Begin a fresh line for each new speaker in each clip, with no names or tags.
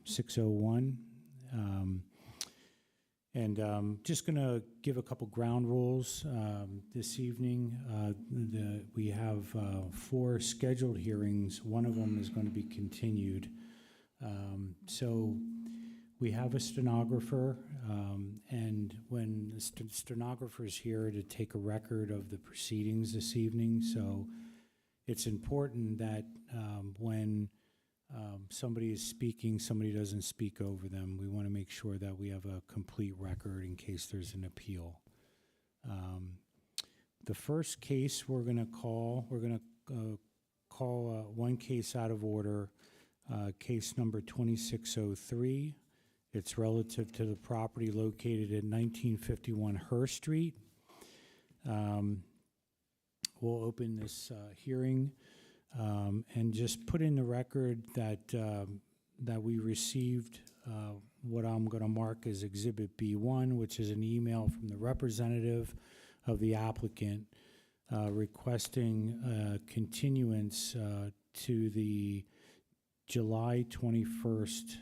601. Just going to give a couple ground rules this evening. We have 4 scheduled hearings. One of them is going to be continued. So we have a stenographer, and when the stenographer is here to take a record of the proceedings this evening, so it's important that when somebody is speaking, somebody doesn't speak over them. We want to make sure that we have a complete record in case there's an appeal. The first case we're going to call one case out of order, case number 2603. It's relative to the property located at 1951 Hurst Street. We'll open this hearing and just put in the record that that we received what I'm going to mark as Exhibit B1, which is an email from the representative of the applicant requesting continuance to the July 21st,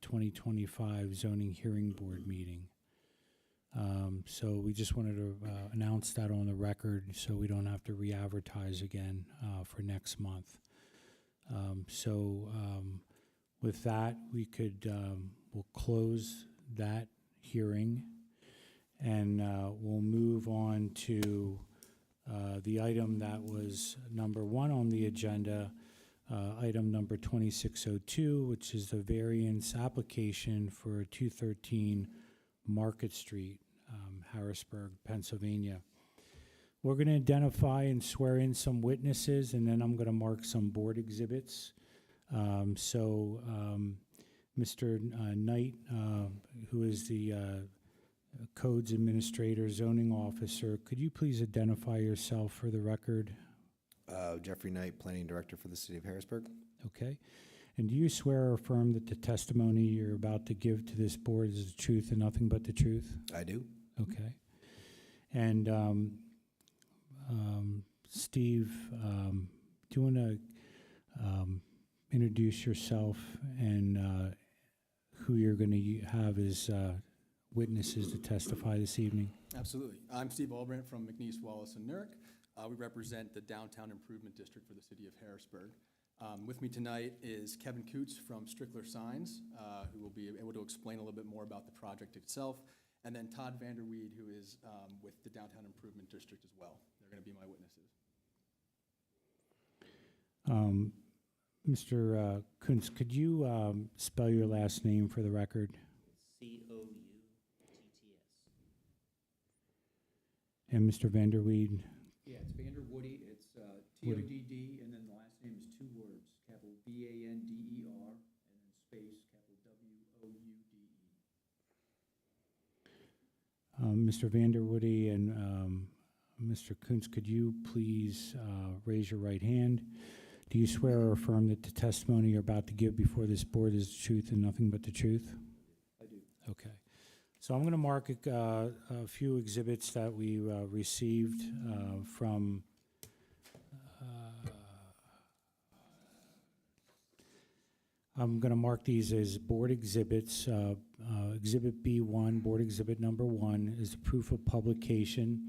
2025 zoning hearing board meeting. So we just wanted to announce that on the record so we don't have to re-advertise again for next month. With that, we'll close that hearing and we'll move on to the item that was number 1 on the agenda, item number 2602, which is the variance application for 213 Market Street, Harrisburg, Pennsylvania. We're going to identify and swear in some witnesses, and then I'm going to mark some board exhibits. Mr. Knight, who is the Codes Administrator, Zoning Officer, could you please identify yourself for the record?
Jeffrey Knight, Planning Director for the City of Harrisburg.
Okay. And do you swear or affirm that the testimony you're about to give to this board is the truth and nothing but the truth?
I do.
Okay. And Steve, do you want to introduce yourself and who you're going to have as witnesses to testify this evening?
Absolutely. I'm Steve Albrandt from McNeese, Wallace, and Nurek. We represent the Downtown Improvement District for the City of Harrisburg. With me tonight is Kevin Coots from Strickler Signs, who will be able to explain a little bit more about the project itself, and then Todd Vanderweed, who is with the Downtown Improvement District as well. They're going to be my witnesses.
Mr. Coots, could you spell your last name for the record?
Coutts.
And Mr. Vanderweed?
Yeah, it's Vanderwoody. It's T-O-D-D, and then the last name is 2 words, capital B-A-N-D-E-R, and then space, capital W-O-U-D-E.
Mr. Vanderwoody and Mr. Coots, could you please raise your right hand? Do you swear or affirm that the testimony you're about to give before this board is the truth and nothing but the truth?
I do.
Okay. So I'm going to mark a few exhibits that we received from I'm going to mark these as board exhibits. Exhibit B1, board exhibit number 1, is the proof of publication.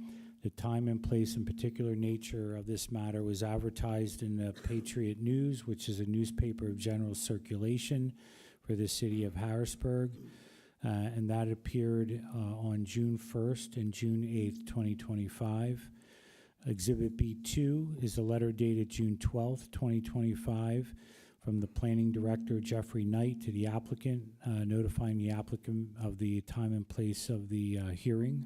The time and place and particular nature of this matter was advertised in the Patriot News, which is a newspaper of general circulation for the city of Harrisburg. And that appeared on June 1st and June 8th, 2025. Exhibit B2 is a letter dated June 12th, 2025, from the Planning Director, Jeffrey Knight, to the applicant, notifying the applicant of the time and place of the hearing.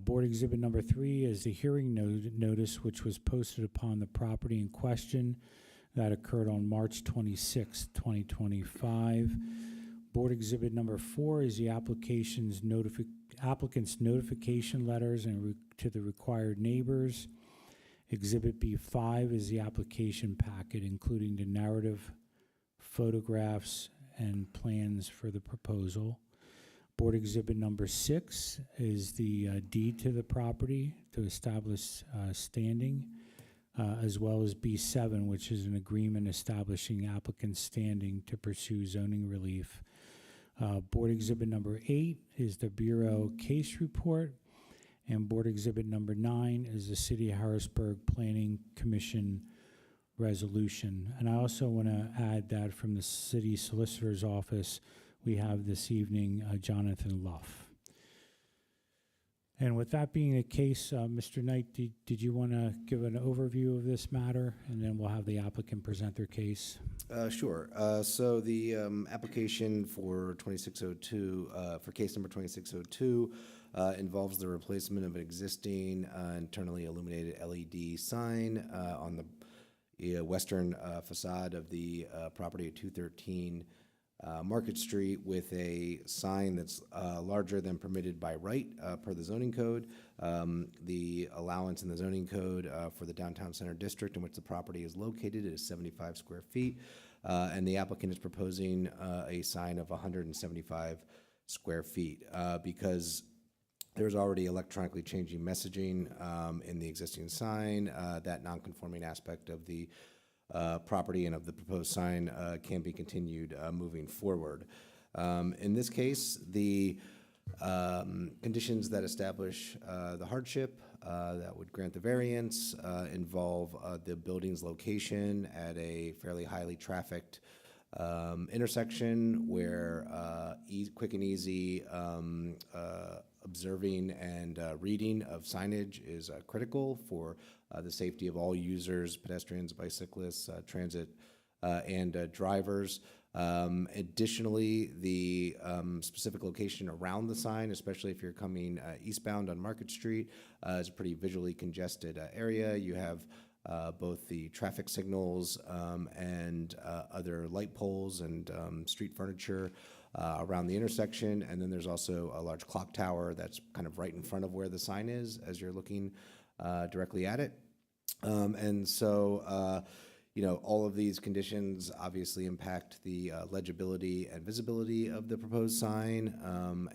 Board Exhibit number 3 is the hearing notice, which was posted upon the property in question. That occurred on March 26, 2025. Board Exhibit number 4 is the applicant's notification letters and to the required neighbors. Exhibit B5 is the application packet, including the narrative, photographs, and plans for the proposal. Board Exhibit number 6 is the deed to the property to establish standing. as well as B7, which is an agreement establishing applicant's standing to pursue zoning relief. Board Exhibit number 8 is the Bureau Case Report, and Board Exhibit number 9 is the City of Harrisburg Planning Commission resolution. And I also want to add that from the City Solicitor's Office, we have this evening Jonathan Luff. And with that being the case, Mr. Knight, did you want to give an overview of this matter, and then we'll have the applicant present their case?
Sure. So the application for 2602, for case number 2602, involves the replacement of an existing internally illuminated LED sign on the western facade of the property at 213 Market Street with a sign that's larger than permitted by right per the zoning code. The allowance in the zoning code for the downtown center district in which the property is located is 75 square feet, and the applicant is proposing a sign of 175 square feet because there's already electronically changing messaging in the existing sign. That non-conforming aspect of the property and of the proposed sign can be continued moving forward. In this case, the conditions that establish the hardship that would grant the variance involve the building's location at a fairly highly trafficked intersection where quick and easy observing and reading of signage is critical for the safety of all users, pedestrians, bicyclists, transit, and drivers. Additionally, the specific location around the sign, especially if you're coming eastbound on Market Street, is a pretty visually congested area. You have both the traffic signals and other light poles and street furniture around the intersection. And then there's also a large clock tower that's kind of right in front of where the sign is as you're looking directly at it. And so, you know, all of these conditions obviously impact the legibility and visibility of the proposed sign.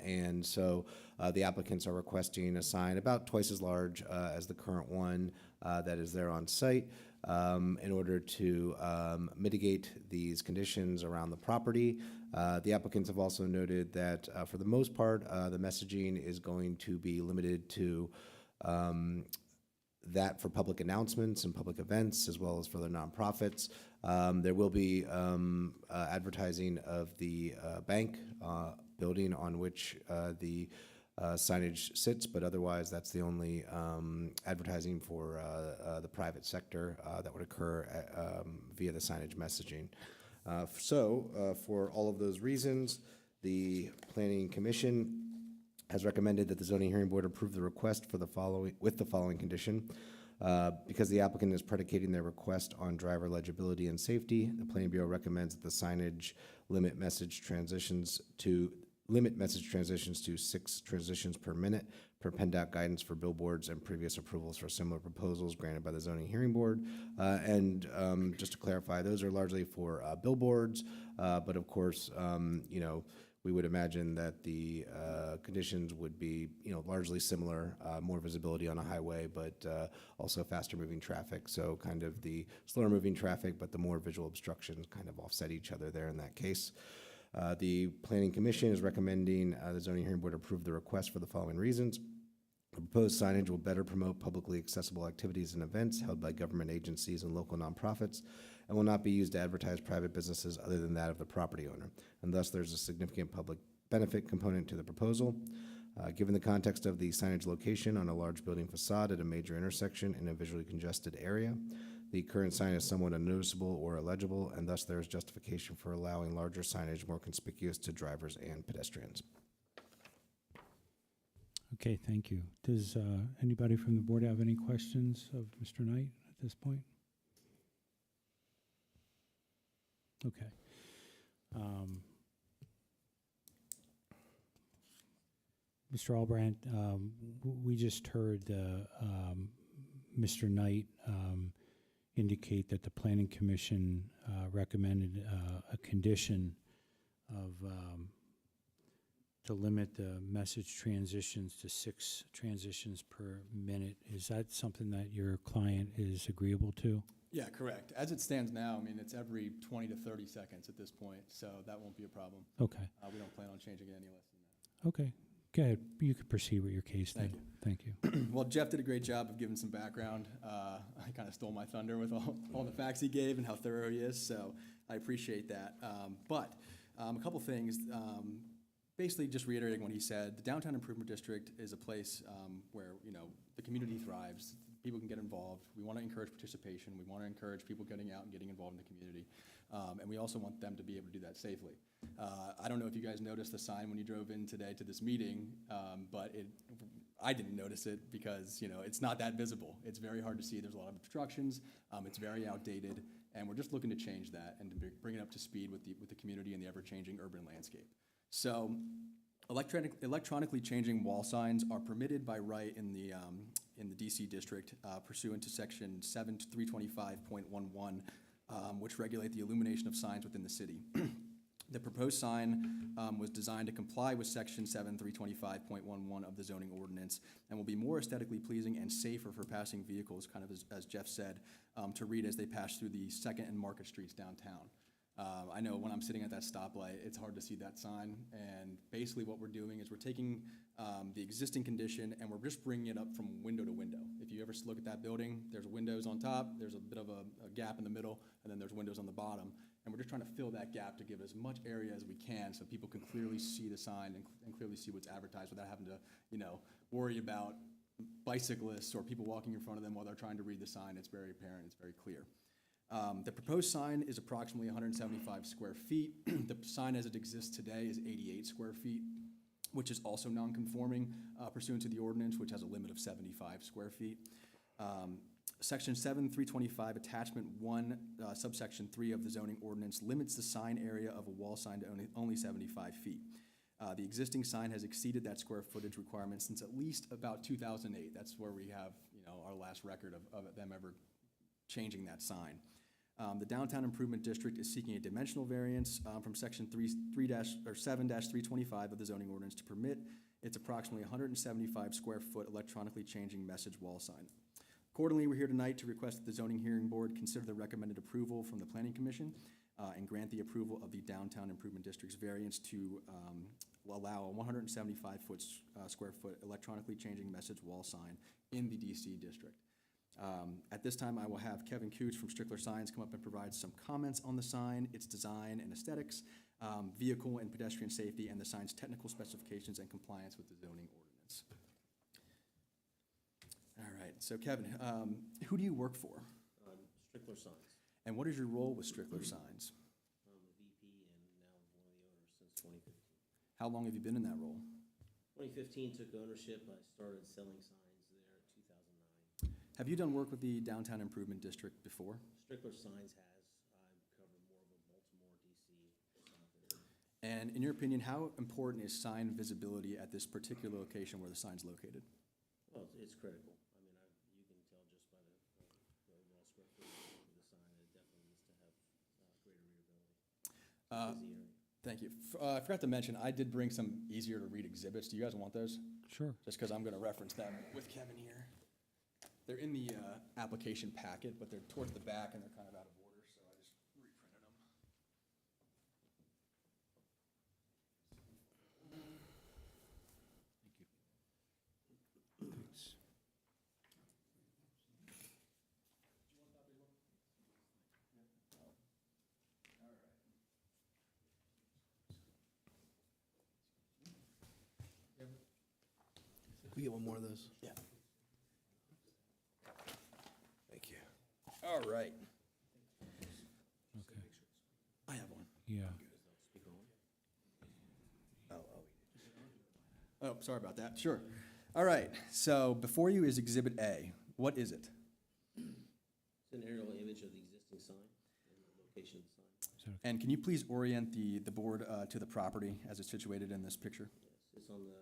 And so the applicants are requesting a sign about twice as large as the current one that is there on site in order to mitigate these conditions around the property. The applicants have also noted that for the most part, the messaging is going to be limited to that for public announcements and public events, as well as for the nonprofits. There will be advertising of the bank building on which the signage sits, but otherwise that's the only advertising for the private sector that would occur via the signage messaging. So for all of those reasons, the Planning Commission has recommended that the Zoning Hearing Board approve the request for the following condition. Because the applicant is predicating their request on driver legibility and safety, the Planning Bureau recommends that the signage limit message transitions to 6 transitions per minute per PennDOT guidance for billboards and previous approvals for similar proposals granted by the Zoning Hearing Board. And just to clarify, those are largely for billboards, but of course, you know, we would imagine that the conditions would be, you know, largely similar, more visibility on a highway, but also faster moving traffic. So kind of the slower moving traffic, but the more visual obstructions kind of offset each other there in that case. The Planning Commission is recommending the Zoning Hearing Board approve the request for the following reasons. The proposed signage will better promote publicly accessible activities and events held by government agencies and local nonprofits, and will not be used to advertise private businesses other than that of the property owner, and thus there's a significant public benefit component to the proposal. Given the context of the signage location on a large building facade at a major intersection in a visually congested area, the current sign is somewhat unnoticeable or illegible, and thus there is justification for allowing larger signage more conspicuous to drivers and pedestrians.
Okay, thank you. Does anybody from the board have any questions of Mr. Knight at this point? Okay. Mr. Albrandt, we just heard Mr. Knight indicate that the Planning Commission recommended a condition of to limit the message transitions to 6 transitions per minute. Is that something that your client is agreeable to?
Yeah, correct. As it stands now, I mean, it's every 20 to 30 seconds at this point, so that won't be a problem.
Okay,
We don't plan on changing it any less than that.
okay. Go ahead. You could proceed with your case then.
Thank you.
Thank you.
Well, Jeff did a great job of giving some background. I kind of stole my thunder with all the facts he gave and how thorough he is, so I appreciate that. But a couple things. Basically, just reiterating what he said, the Downtown Improvement District is a place where, you know, the community thrives. People can get involved. We want to encourage participation. We want to encourage people getting out and getting involved in the community. And we also want them to be able to do that safely. I don't know if you guys noticed the sign when you drove in today to this meeting, but I didn't notice it because, you know, it's not that visible. It's very hard to see. There's a lot of obstructions. It's very outdated, and we're just looking to change that and to bring it up to speed with the community and the ever-changing urban landscape. So electronically changing wall signs are permitted by right in the DC district pursuant to section 7325.11, which regulate the illumination of signs within the city. The proposed sign was designed to comply with section 7325.11 of the zoning ordinance and will be more aesthetically pleasing and safer for passing vehicles, kind of as Jeff said, to read as they pass through the 2nd and Market Streets downtown. I know when I'm sitting at that stoplight, it's hard to see that sign, and basically what we're doing is we're taking the existing condition and we're just bringing it up from window to window. If you ever look at that building, there's windows on top, there's a bit of a gap in the middle, and then there's windows on the bottom, and we're just trying to fill that gap to give as much area as we can so people can clearly see the sign and clearly see what's advertised without having to, you know, worry about bicyclists or people walking in front of them while they're trying to read the sign. It's very apparent, it's very clear. The proposed sign is approximately 175 square feet. The sign as it exists today is 88 square feet, which is also non-conforming pursuant to the ordinance, which has a limit of 75 square feet. Section 7325, attachment 1, subsection 3 of the zoning ordinance limits the sign area of a wall sign to only 75 feet. The existing sign has exceeded that square footage requirement since at least about 2008. That's where we have, you know, our last record of them ever changing that sign. The Downtown Improvement District is seeking a dimensional variance from section 7-325 of the zoning ordinance to permit its approximately 175 square foot electronically changing message wall sign. Accordingly, we're here tonight to request that the zoning hearing board consider the recommended approval from the Planning Commission and grant the approval of the Downtown Improvement District's variance to allow a 175 square foot electronically changing message wall sign in the DC district. At this time, I will have Kevin Coots from Strickler Signs come up and provide some comments on the sign, its design and aesthetics, vehicle and pedestrian safety, and the sign's technical specifications and compliance with the zoning ordinance. All right, so Kevin, who do you work for?
Strickler Signs.
And what is your role with Strickler Signs?
I'm the VP and now one of the owners since 2015.
How long have you been in that role?
2015 took ownership. I started selling signs there in 2009.
Have you done work with the Downtown Improvement District before?
Strickler Signs has. I cover more of a Baltimore, DC.
And in your opinion, how important is sign visibility at this particular location where the sign's located?
Well, it's critical. I mean, you can tell just by the overall square footage of the sign, it definitely needs to have greater readability. Busy area.
Thank you. I forgot to mention, I did bring some easier to read exhibits. Do you guys want those?
Sure.
Just because I'm going to reference them with Kevin here. They're in the application packet, but they're towards the back and they're kind of out of order, so I just reprinted them.
Thanks.
Can we get one more of those?
Yeah.
Thank you.
All right.
Okay.
I have one.
Yeah.
Oh, sorry about that. Sure. All right. So before you is Exhibit A. What is it?
It's an aerial image of the existing sign and the location of the sign.
Is that okay?
And can you please orient the board to the property as it's situated in this picture?
Yes, it's on the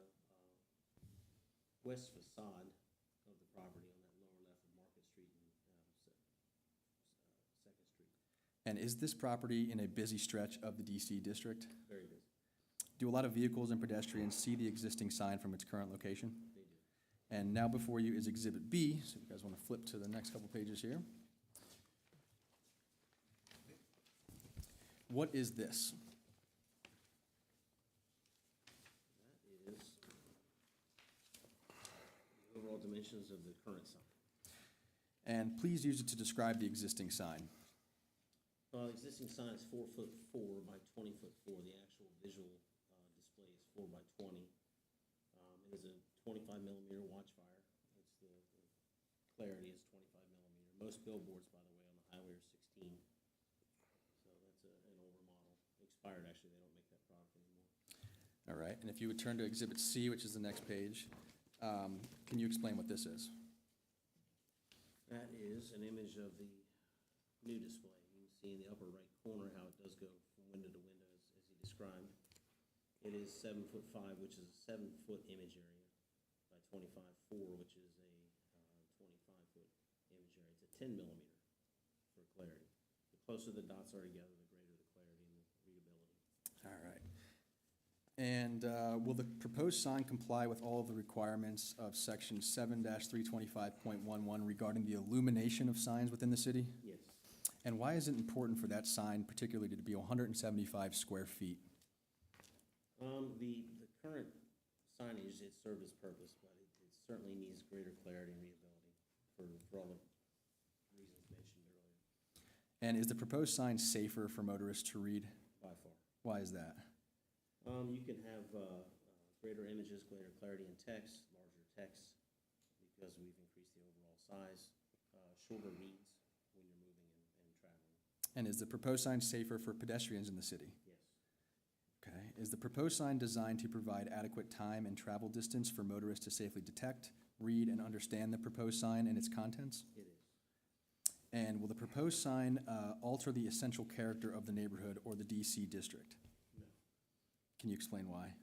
west facade of the property on that lower left of Market Street and 2nd Street.
And is this property in a busy stretch of the DC district?
Very busy.
Do a lot of vehicles and pedestrians see the existing sign from its current location?
They do.
And now before you is Exhibit B, so if you guys want to flip to the next couple pages here. What is this?
That is the overall dimensions of the current sign.
And please use it to describe the existing sign.
The existing sign is 4'4" by 20'4". The actual visual display is 4 by 20. It is a 25 millimeter watchfire. It's the clarity is 25 millimeter. Most billboards, by the way, on the highway are 16. So that's an older model. Expired, actually. They don't make that product anymore.
All right, and if you would turn to Exhibit C, which is the next page, can you explain what this is?
That is an image of the new display. You can see in the upper right corner how it does go from window to window as he described. It is 7'5", which is a 7-foot image area, by 25'4", which is a 25-foot image area. It's a 10 millimeter for clarity. The closer the dots are together, the greater the clarity and the readability.
All right. And will the proposed sign comply with all of the requirements of Section 7-325.11 regarding the illumination of signs within the city?
Yes.
And why is it important for that sign particularly to be 175 square feet?
The current signage, it served its purpose, but it certainly needs greater clarity and readability for all the reasons mentioned earlier,
And is the proposed sign safer for motorists to read?
by far.
Why is that?
You can have greater images, greater clarity in text, larger text, because we've increased the overall size, shorter reads when you're moving and traveling.
And is the proposed sign safer for pedestrians in the city?
Yes,
Okay. Is the proposed sign designed to provide adequate time and travel distance for motorists to safely detect, read, and understand the proposed sign and its contents?
it is.
And will the proposed sign alter the essential character of the neighborhood or the DC district?
No,
Can you explain why?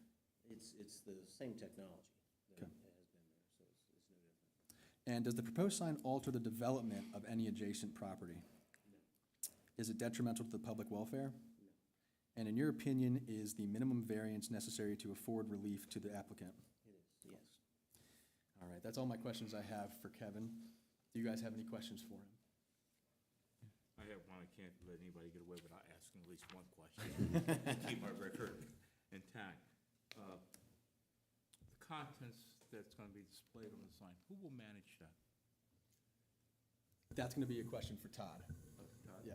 it's the same technology that
Okay.
has been there, so it's no different.
And does the proposed sign alter the development of any adjacent property?
No,
Is it detrimental to the public welfare?
no,
And in your opinion, is the minimum variance necessary to afford relief to the applicant?
it is, yes.
All right, that's all my questions I have for Kevin. Do you guys have any questions for him?
I have one, I can't let anybody get away without asking at least one question. Keep my record intact. The contents that's gonna be displayed on the sign, who will manage that?
That's going to be a question for Todd. Yeah.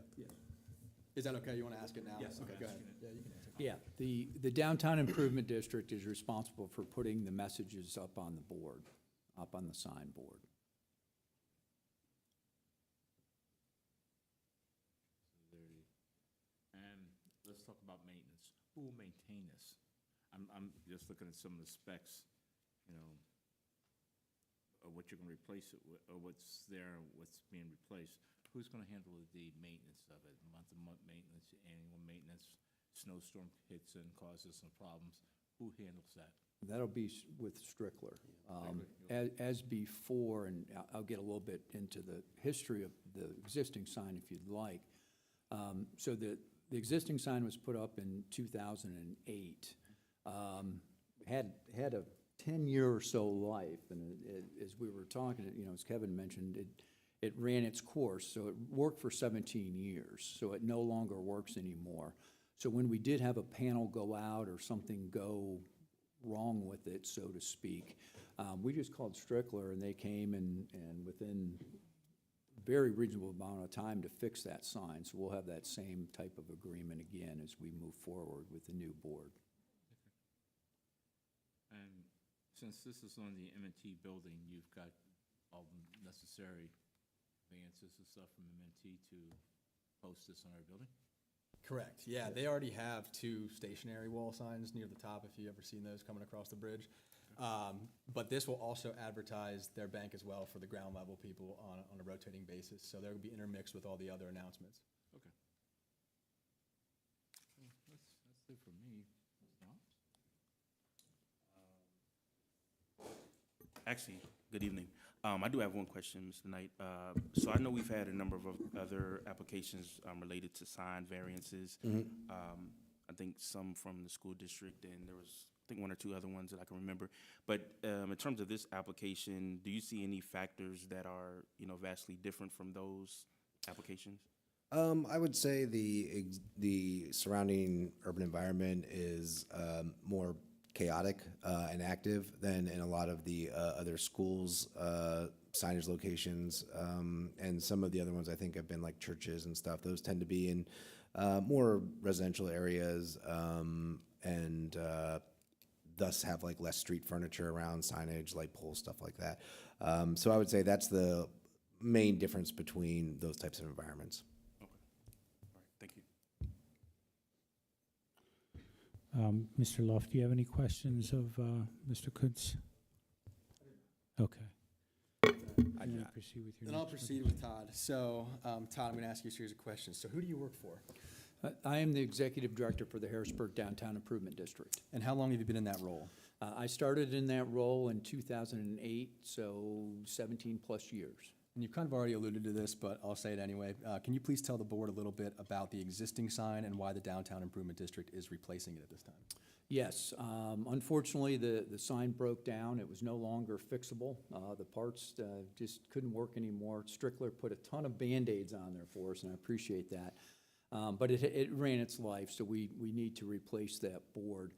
Is that okay? You want to ask it now?
Yes, I'm
Okay, go ahead.
asking it.
Yeah, you can answer.
Yeah, the Downtown Improvement District is responsible for putting the messages up on the board, up on the sign board.
And let's talk about maintenance. Who will maintain this? I'm just looking at some of the specs, you know, of what you're gonna replace it with, or what's there, and what's being replaced. Who's gonna handle the maintenance of it? Month-to-month maintenance, annual maintenance, snowstorm hits and causes some problems. Who handles that?
That'll be with Strickler.
Strickler,
As before, and I'll get a little bit into the history of the existing sign if you'd like. So the existing sign was put up in 2008. Had a 10-year or so life, and as we were talking, you know, as Kevin mentioned, it ran its course, so it worked for 17 years, so it no longer works anymore. So when we did have a panel go out or something go wrong with it, so to speak, we just called Strickler, and they came and within a very reasonable amount of time to fix that sign. So we'll have that same type of agreement again as we move forward with the new board.
And since this is on the M&T building, you've got all the necessary advances and stuff from M&T to post this on our building?
Correct, yeah, they already have 2 stationary wall signs near the top, if you ever seen those coming across the bridge. But this will also advertise their bank as well for the ground level people on a rotating basis, so they'll be intermixed with all the other announcements.
Okay. Well, that's it for me. Tom?
Actually, good evening. I do have one question, Mr. Knight. So I know we've had a number of other applications related to sign variances. I think some from the school district, and there was, I think, one or two other ones that I can remember. But in terms of this application, do you see any factors that are, vastly different from those applications?
I would say the surrounding urban environment is more chaotic and active than in a lot of the other schools' signage locations. And some of the other ones I think have been like churches and stuff. Those tend to be in more residential areas and thus have like less street furniture around, signage, light poles, stuff like that. So I would say that's the main difference between those types of environments.
Okay. All right. Thank you.
Mr. Luff, do you have any questions of Mr. Kuntz? Okay.
I do
You wanna
not.
proceed with your
Then I'll
next
proceed with Todd. So, Todd, I'm going to ask you a series of questions. So who do you work for?
I am the executive director for the Harrisburg Downtown Improvement District.
And how long have you been in that role?
I started in that role in 2008, so 17-plus years.
And you've kind of already alluded to this, but I'll say it anyway. Can you please tell the board a little bit about the existing sign and why the Downtown Improvement District is replacing it at this time?
Yes, unfortunately, the sign broke down. It was no longer fixable. The parts just couldn't work anymore. Strickler put a ton of Band-Aids on there for us, and I appreciate that. But it ran its life, so we need to replace that board.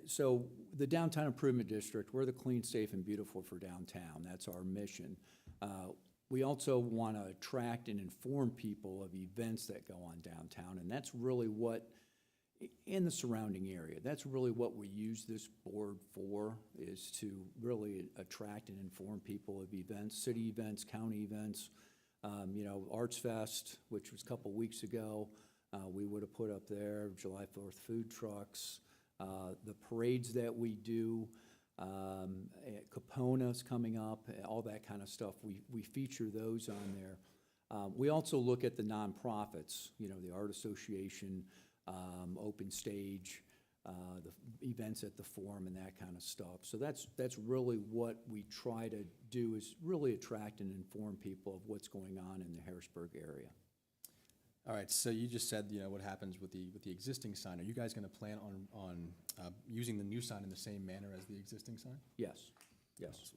So the Downtown Improvement District, we're the clean, safe, and beautiful for downtown. That's our mission. We also want to attract and inform people of events that go on downtown, and that's really what, in the surrounding area, that's really what we use this board for, is to really attract and inform people of events, city events, county events. Arts Fest, which was a couple weeks ago, we would have put up there, July 4th food trucks, the parades that we do, Capona's coming up, all that kind of stuff. We feature those on there. We also look at the nonprofits, the Art Association, Open Stage, the events at the Forum and that kind of stuff. So that's really what we try to do, is really attract and inform people of what's going on in the Harrisburg area.
All right, so you just said, what happens with the existing sign. Are you guys going to plan on using the new sign in the same manner as the existing sign?
Yes, yes.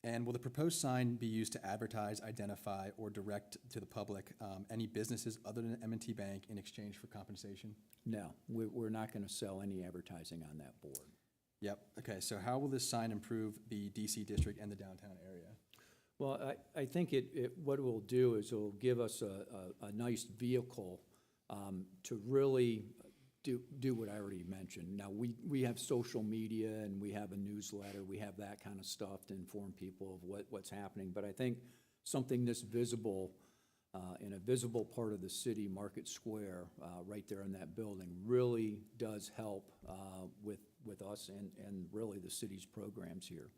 And will the proposed sign be used to advertise, identify, or direct to the public any businesses other than M&T Bank in exchange for compensation?
No, we're not going to sell any advertising on that board.
Yep. Okay, so how will this sign improve the DC district and the downtown area?
Well, I think what it will do is it'll give us a nice vehicle to really do what I already mentioned. Now, we have social media and we have a newsletter, we have that kind of stuff to inform people of what's happening. But I think something this visible in a visible part of the city, Market Square, right there in that building, really does help with us and really the city's programs here.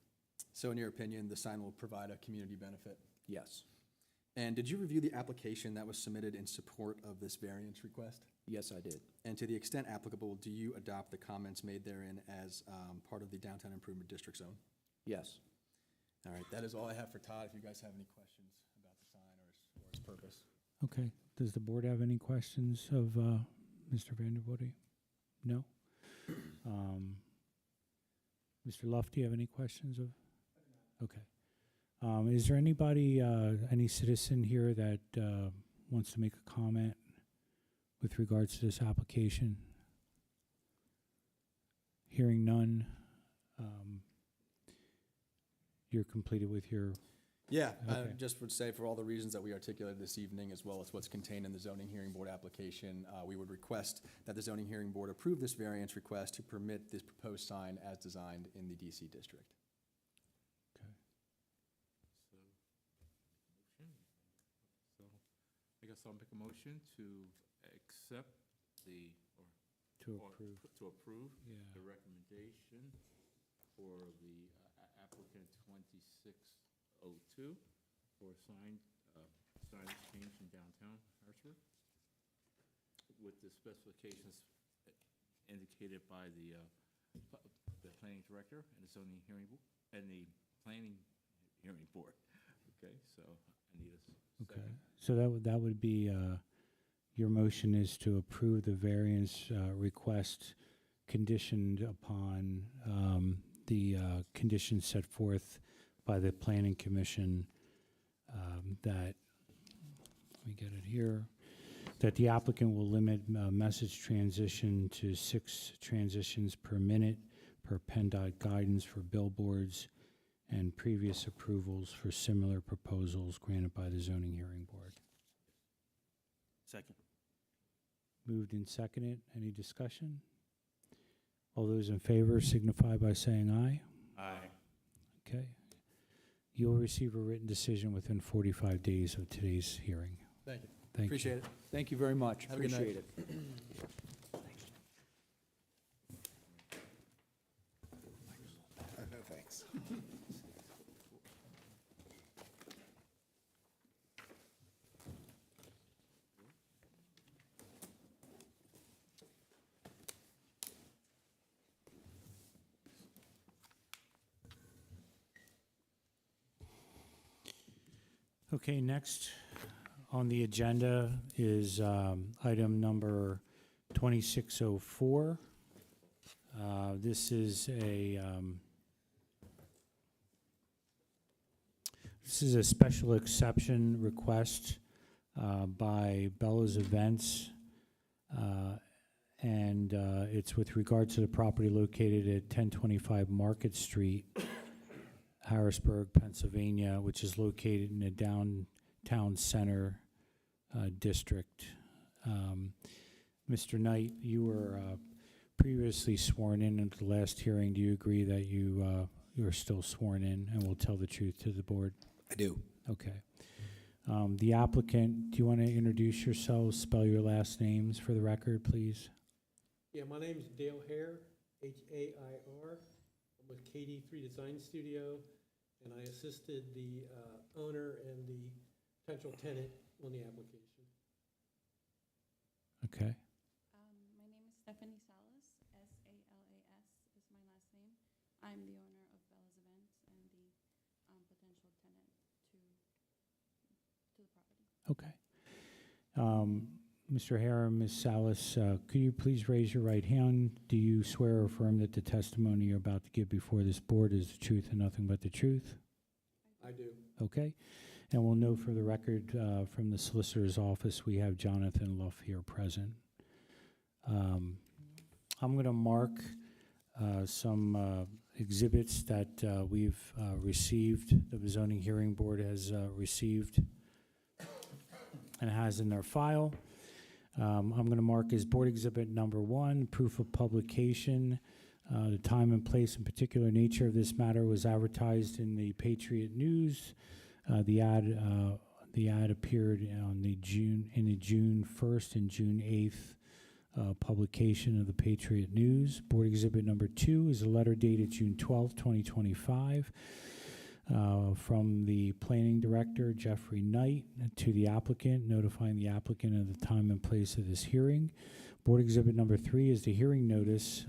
So in your opinion, the sign will provide a community benefit?
Yes.
And did you review the application that was submitted in support of this variance request?
Yes, I did.
And to the extent applicable, do you adopt the comments made therein as part of the Downtown Improvement District zone?
Yes.
All right, that is all I have for Todd. If you guys have any questions about the sign or its purpose.
Okay. Does the board have any questions of Mr. Vandervoorde? No? Mr. Luff, do you have any questions of? Okay. Is there anybody, any citizen here that wants to make a comment with regards to this application? Hearing none, you're completed with your.
Yeah, I
Okay.
just would say for all the reasons that we articulated this evening, as well as what's contained in the zoning hearing board application, we would request that the zoning hearing board approve this variance request to permit this proposed sign as designed in the DC district.
Okay.
So I guess I'll make a motion to accept
To
or
approve.
To approve
Yeah.
the recommendation for the applicant 2602 for signage change in downtown Harrisburg with the specifications indicated by the planning director and the zoning hearing and the planning hearing board. Okay, so I need a
Okay.
second.
So that would be Your motion is to approve the variance request conditioned upon the conditions set forth by the Planning Commission that, let me get it here, that the applicant will limit message transition to 6 transitions per minute per PennDOT guidance for billboards and previous approvals for similar proposals granted by the zoning hearing board.
Second.
Moved and seconded. Any discussion? All those in favor signify by saying aye.
Aye.
Okay. You'll receive a written decision within 45 days of today's hearing.
Thank you.
Thank you.
Appreciate it.
Thank you very much.
Have a good night.
Appreciate it.
Thanks.
Okay, next on the agenda is item number 2604. This is a special exception request by Bella's Events, and it's with regard to the property located at 1025 Market Street, Harrisburg, Pennsylvania, which is located in the downtown center district. Mr. Knight, you were previously sworn in at the last hearing. Do you agree that you are still sworn in and will tell the truth to the board?
I do.
Okay. The applicant, do you want to introduce yourselves, spell your last names for the record, please?
Yeah, my name is Dale Hare, H-A-I-R. I'm with KD3 Design Studio, and I assisted the owner and the potential tenant on the application.
Okay.
My name is Stephanie Salas, S-A-L-A-S is my last name. I'm the owner of Bella's Events and the potential tenant to the property.
Okay. Mr. Hare and Ms. Salas, could you please raise your right hand? Do you swear or affirm that the testimony you're about to give before this board is the truth and nothing but the truth?
I do.
Okay. And we'll know for the record from the solicitor's office, we have Jonathan Luff here present. I'm going to mark some exhibits that we've received, the zoning hearing board has received and has in their file. I'm going to mark as board exhibit number 1, proof of publication. The time and place and particular nature of this matter was advertised in the Patriot News. The ad appeared on the June 1st and June 8th publication of the Patriot News. Board exhibit number 2 is a letter dated June 12th, 2025. From the planning director, Jeffrey Knight, to the applicant, notifying the applicant of the time and place of this hearing. Board exhibit number 3 is the hearing notice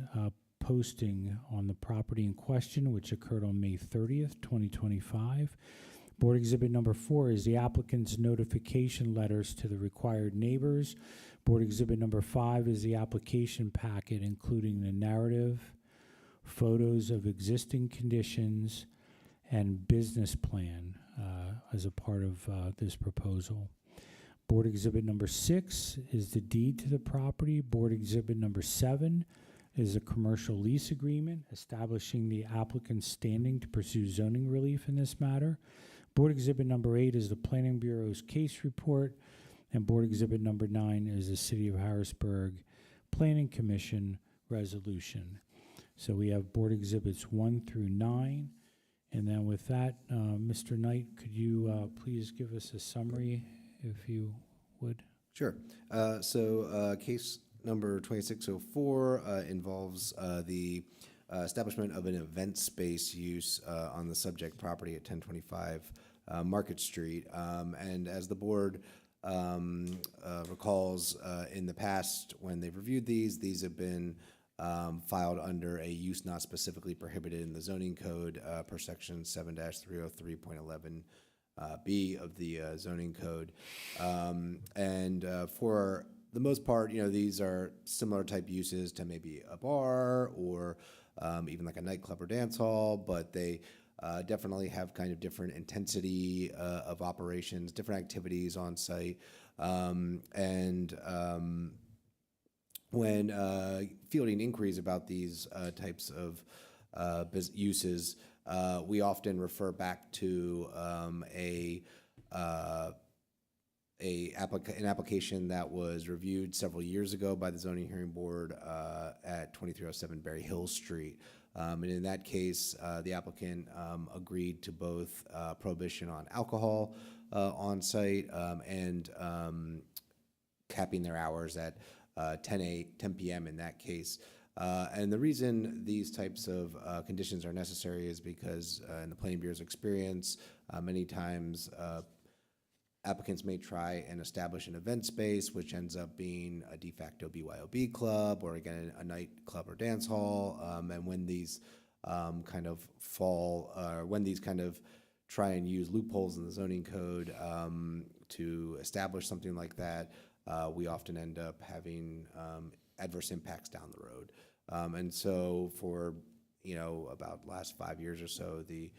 posting on the property in question, which occurred on May 30th, 2025. Board exhibit number 4 is the applicant's notification letters to the required neighbors. Board exhibit number 5 is the application packet, including the narrative, photos of existing conditions, and business plan as a part of this proposal. Board exhibit number 6 is the deed to the property. Board exhibit number 7 is a commercial lease agreement establishing the applicant's standing to pursue zoning relief in this matter. Board exhibit number 8 is the Planning Bureau's case report, and board exhibit number 9 is the City of Harrisburg Planning Commission resolution. So we have board exhibits 1 through 9. And then with that, Mr. Knight, could you please give us a summary, if you would?
Sure. So case number 2604 involves the establishment of an event space use on the subject property at 1025 Market Street. And as the board recalls, in the past, when they've reviewed these have been filed under a use not specifically prohibited in the zoning code per section 7-303.11 B of the zoning code. And for the most part, these are similar type uses to maybe a bar or even like a nightclub or dance hall, but they definitely have kind of different intensity of operations, different activities on site. When fielding inquiries about these types of uses, we often refer back to an application that was reviewed several years ago by the zoning hearing board at 2307 Berry Hill Street. And in that case, the applicant agreed to both prohibition on alcohol on site and capping their hours at 10 p.m. in that case. And the reason these types of conditions are necessary is because in the Planning Bureau's experience, many times applicants may try and establish an event space, which ends up being a de facto BYOB club, or again, a nightclub or dance hall. And when these kind of when these kind of try and use loopholes in the zoning code to establish something like that, we often end up having adverse impacts down the road. And so for, about last 5 years or so, the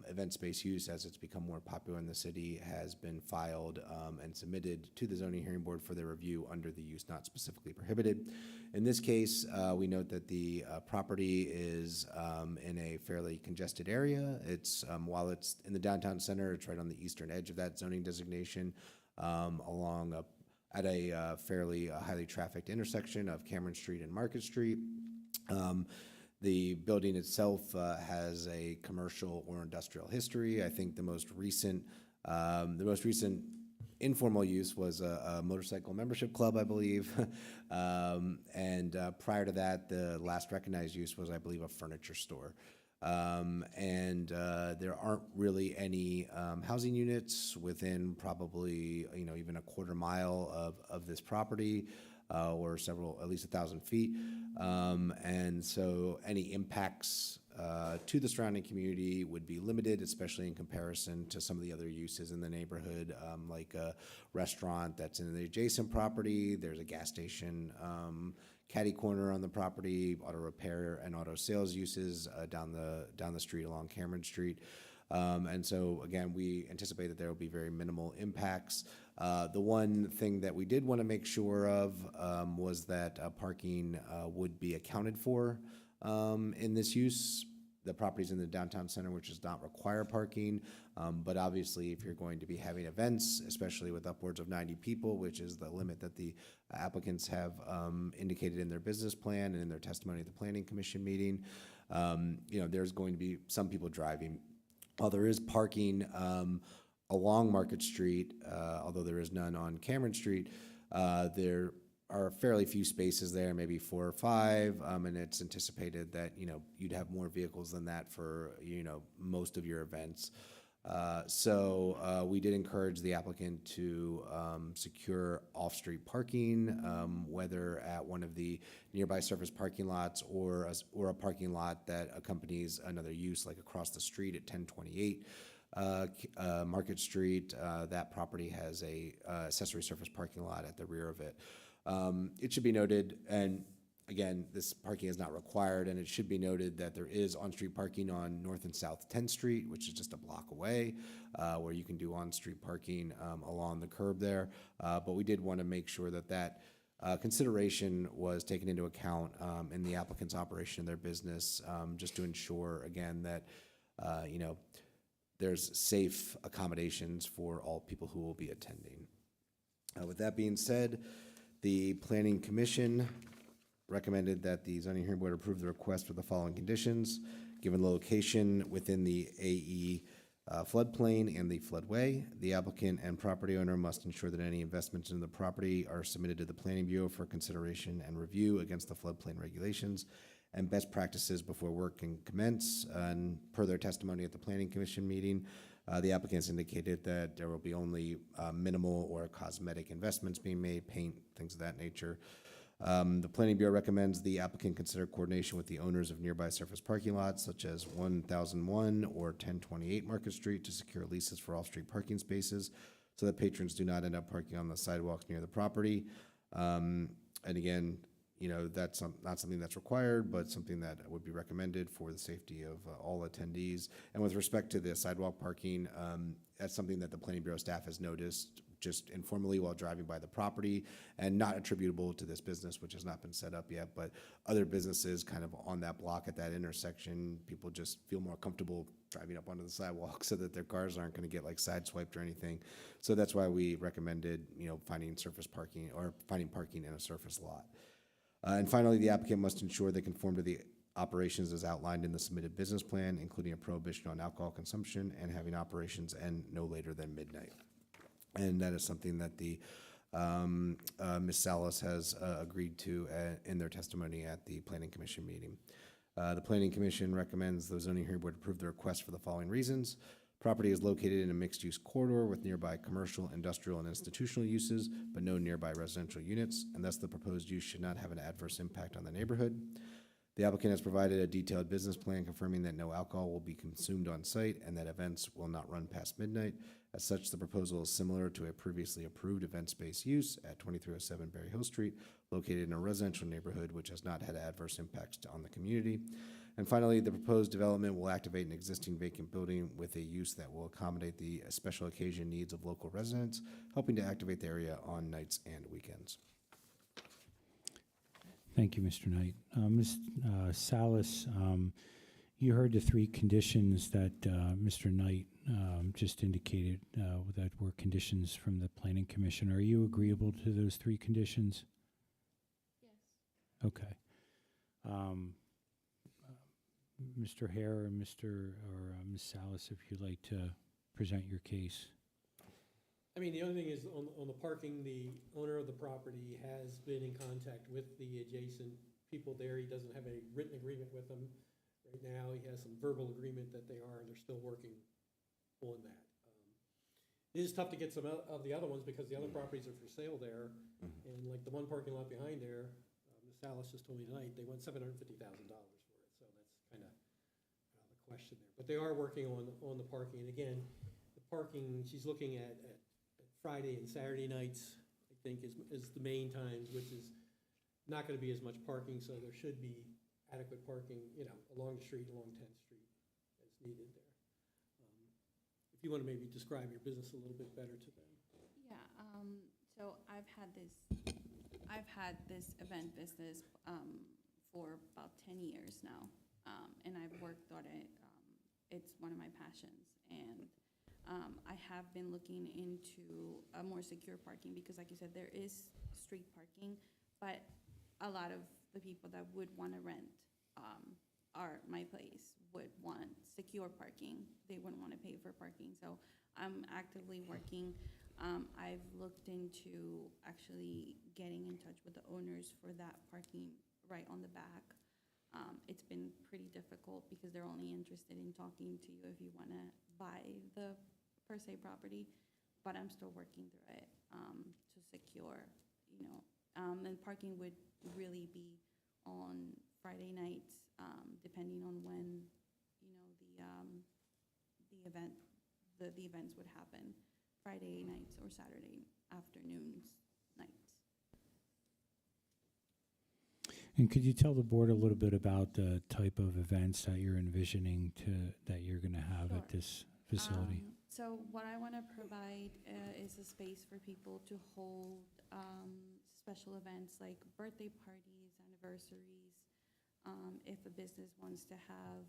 event space use, as it's become more popular in the city, has been filed and submitted to the zoning hearing board for their review under the use not specifically prohibited. In this case, we note that the property is in a fairly congested area. It's while it's in the downtown center, it's right on the eastern edge of that zoning designation, at a fairly highly trafficked intersection of Cameron Street and Market Street. The building itself has a commercial or industrial history. I think the most recent informal use was a motorcycle membership club, I believe. And prior to that, the last recognized use was, I believe, a furniture store. And there aren't really any housing units within probably, even a quarter mile of this property. Or at least 1,000 feet. And so any impacts to the surrounding community would be limited, especially in comparison to some of the other uses in the neighborhood, like a restaurant that's in the adjacent property. There's a gas station, caddy corner on the property, auto repair and auto sales uses down the street along Cameron Street. And so, again, we anticipate that there will be very minimal impacts. The one thing that we did want to make sure of was that parking would be accounted for in this use. The property's in the downtown center, which does not require parking. But obviously, if you're going to be having events, especially with upwards of 90 people, which is the limit that the applicants have indicated in their business plan and in their testimony at the Planning Commission meeting, there's going to be some people driving. While there is parking along Market Street, although there is none on Cameron Street, there are fairly few spaces there, maybe 4 or 5, and it's anticipated that, you'd have more vehicles than that for, most of your events. So we did encourage the applicant to secure off-street parking, whether at one of the nearby surface parking lots or a parking lot that accompanies another use, like across the street at 1028 Market Street. That property has a accessory surface parking lot at the rear of it. It should be noted, and again, this parking is not required, and it should be noted that there is on-street parking on North and South 10th Street, which is just a block away, where you can do on-street parking along the curb there. But we did want to make sure that consideration was taken into account in the applicant's operation of their business, just to ensure, again, that, there's safe accommodations for all people who will be attending. With that being said, the Planning Commission recommended that the zoning hearing board approve the request with the following conditions. Given the location within the AE floodplain and the floodway, the applicant and property owner must ensure that any investments in the property are submitted to the Planning Bureau for consideration and review against the floodplain regulations and best practices before work can commence. And per their testimony at the Planning Commission meeting, the applicants indicated that there will be only minimal or cosmetic investments being made, paint, things of that nature. The Planning Bureau recommends the applicant consider coordination with the owners of nearby surface parking lots, such as 1001 or 1028 Market Street, to secure leases for off-street parking spaces so that patrons do not end up parking on the sidewalks near the property. And again, you know, that's not something that's required, but something that would be recommended for the safety of all attendees. And with respect to the sidewalk parking, that's something that the Planning Bureau staff has noticed just informally while driving by the property, and not attributable to this business, which has not been set up yet, but other businesses kind of on that block at that intersection, people just feel more comfortable driving up onto the sidewalk so that their cars aren't going to get like sideswiped or anything. So that's why we recommended, you know, finding surface parking or finding parking in a surface lot. And finally, the applicant must ensure they conform to the operations as outlined in the submitted business plan, including a prohibition on alcohol consumption and having operations end no later than midnight. And that is something that the Ms. Salas has agreed to in their testimony at the Planning Commission meeting. The Planning Commission recommends the zoning hearing board approve the request for the following reasons. Property is located in a mixed-use corridor with nearby commercial, industrial, and institutional uses, but no nearby residential units, and thus the proposed use should not have an adverse impact on the neighborhood. The applicant has provided a detailed business plan confirming that no alcohol will be consumed on site and that events will not run past midnight. As such, the proposal is similar to a previously approved event space use at 2307 Berry Hill Street, located in a residential neighborhood which has not had adverse impacts on the community. And finally, the proposed development will activate an existing vacant building with a use that will accommodate the special occasion needs of local residents, helping to activate the area on nights and weekends.
Thank you, Mr. Knight. Ms. Salas, you heard the three conditions that Mr. Knight just indicated that were conditions from the Planning Commission. Are you agreeable to those three conditions?
Yes.
Okay. Mr. Hare or Ms. Salas, if you'd like to present your case.
I mean, the only thing is on the parking, the owner of the property has been in contact with the adjacent people there. He doesn't have a written agreement with them right now. He has some verbal agreement that they are, and they're still working on that. It is tough to get some of the other ones because the other properties are for sale there. And like the one parking lot behind there, Ms. Salas just told me tonight, they want $750,000 for it. So that's kind of the question there. But they are working on the parking. And again, the parking, she's looking at Friday and Saturday nights, I think, is the main times, which is not going to be as much parking, so there should be adequate parking, you know, along the street, along 10th Street, as needed there. If you want to maybe describe your business a little bit better to them.
Yeah, so I've had this event business for about 10 years now, and I've worked on it. It's one of my passions, and I have been looking into a more secure parking because, like you said, there is street parking, but a lot of the people that would want to rent my place would want secure parking. They wouldn't want to pay for parking. So I'm actively working. I've looked into actually getting in touch with the owners for that parking right on the back. It's been pretty difficult because they're only interested in talking to you if you want to buy the per se property, but I'm still working through it to secure, you know, and parking would really be on Friday nights, depending on when, you know, the events would happen, Friday nights or Saturday afternoons, nights.
And could you tell the board a little bit about the type of events that you're envisioning that you're going to have at
Sure.
this facility?
So what I want to provide is a space for people to hold special events like birthday parties, anniversaries. If a business wants to have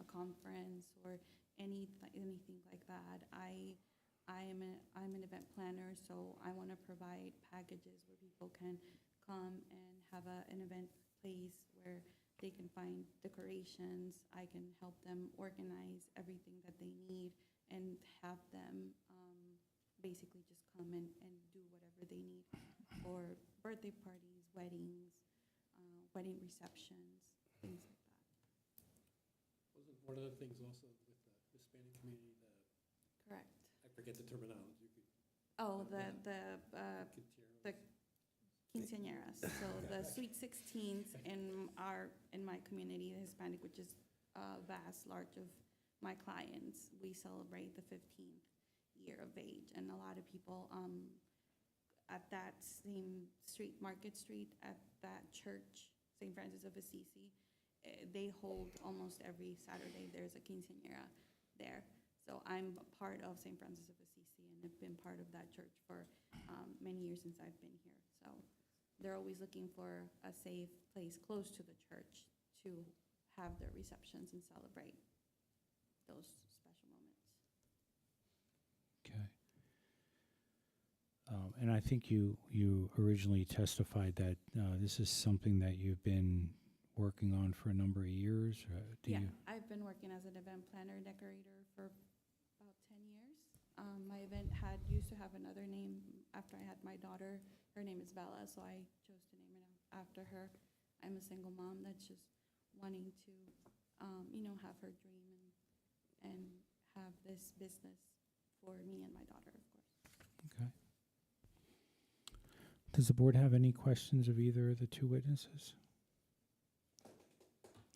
a conference or anything like that, I'm an event planner, so I want to provide packages where people can come and have an event place where they can find decorations. I can help them organize everything that they need and have them basically just come and do whatever they need for birthday parties, weddings, wedding receptions, things like that.
Wasn't one of the things also with the Hispanic community,
Correct.
I forget the terminology.
Oh, the
Quinceañeras.
quinceañeras. So the sweet 16s in my community, the Hispanic, which is a vast large of my clients, we celebrate the 15th year of age, and a lot of people at that same street, Market Street, at that church, St. Francis of Assisi, they hold almost every Saturday, there's a quinceañera there. So I'm a part of St. Francis of Assisi and have been part of that church for many years since I've been here. So they're always looking for a safe place close to the church to have their receptions and celebrate those special moments.
Okay. And I think you originally testified that this is something that you've been working on for a number of years.
Yeah, I've been working as an event planner decorator for about 10 years. My event used to have another name after I had my daughter. Her name is Bella, so I chose to name it after her. I'm a single mom that's just wanting to, have her dream and have this business for me and my daughter, of course.
Okay. Does the board have any questions of either of the two witnesses?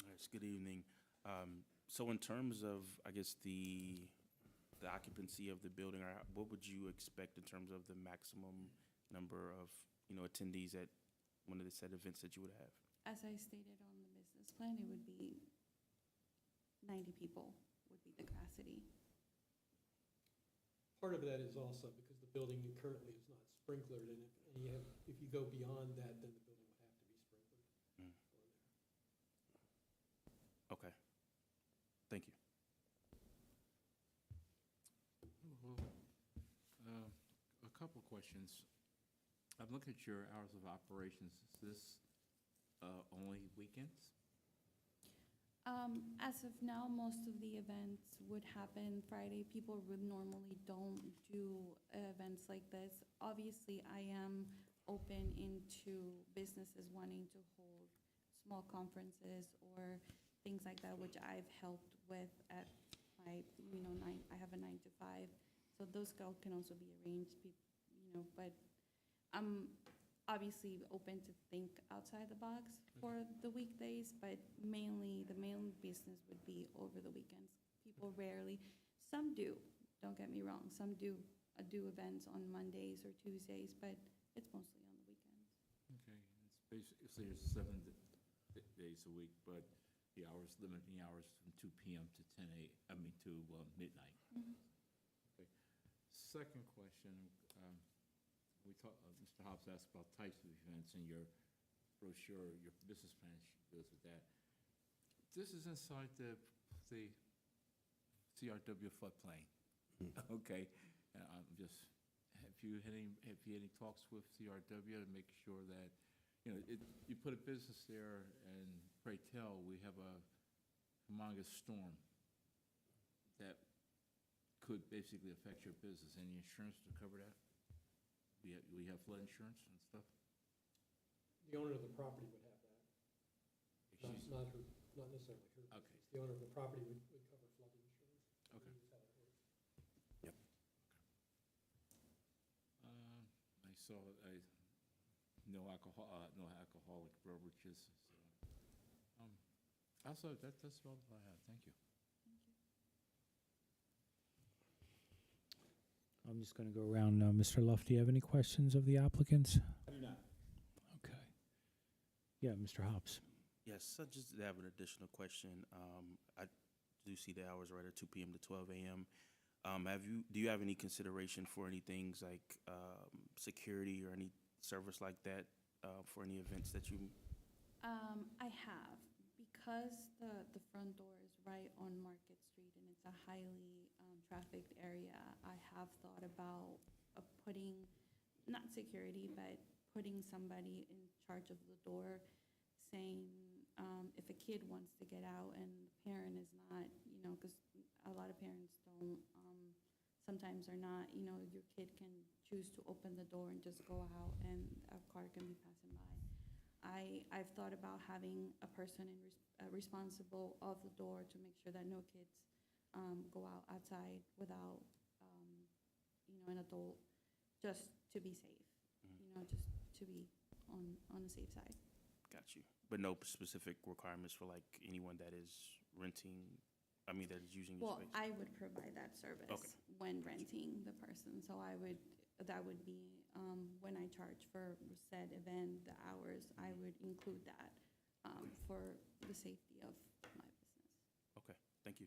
Yes, good evening. So in terms of, I guess, the occupancy of the building, or what would you expect in terms of the maximum number of, attendees at one of the said events that you would have?
As I stated on the business plan, it would be 90 people would be the capacity.
Part of that is also because the building currently is not sprinklered, and if you go beyond that, then the building would have to be sprinkled.
Mm. Okay. Thank you.
A couple of questions. I'm looking at your hours of operations. Is this only weekends?
As of now, most of the events would happen Friday. People would normally don't do events like this. Obviously, I am open into businesses wanting to hold small conferences or things like that, which I've helped with at my, I have a 9 to 5. So those can also be arranged, but I'm obviously open to think outside the box for the weekdays, but mainly the main business would be over the weekends. People rarely, some do, don't get me wrong, some do events on Mondays or Tuesdays, but it's mostly on the weekends.
Okay, it's basically it's 7 days a week, but the hours, limiting hours from 2 p.m. to midnight.
Mhm.
Okay. Second question, Mr. Hobbs asked about types of events in your brochure, your business plan goes with that. This is inside the CRW floodplain. Okay, and I'm just, have you had any talks with CRW to make sure that, you put a business there, and pray tell, we have a humongous storm that could basically affect your business. Any insurance to cover that? We have flood insurance and stuff?
The owner of the property would have that,
Excuse-
not necessarily her.
Okay.
business. The owner of the property would cover flood insurance.
Okay.
That's how it works.
I saw, no alcoholic beverages. So, also, that's all I have. Thank you.
I'm just going to go around. Mr. Luff, do you have any questions of the applicants?
I do not.
Okay. Yeah, Mr. Hobbs.
Yes, I just have an additional question. I do see the hours right at 2 p.m. to 12 a.m. Do you have any consideration for any things like security or any service like that for any events that you?
I have, because the front door is right on Market Street and it's a highly trafficked area. I have thought about putting, not security, but putting somebody in charge of the door, saying if a kid wants to get out and the parent is not, because a lot of parents don't, sometimes are not, your kid can choose to open the door and just go out and a car can be passing by. I've thought about having a person responsible of the door to make sure that no kids go outside without, an adult, just to be safe, just to be on the safe side.
Got you. But no specific requirements for like anyone that is renting, that is using your
Well,
space?
I would provide that service
Okay.
when renting the person, so that would be when I charge for said event, the hours, I would include that for the safety of my business.
Okay, thank you.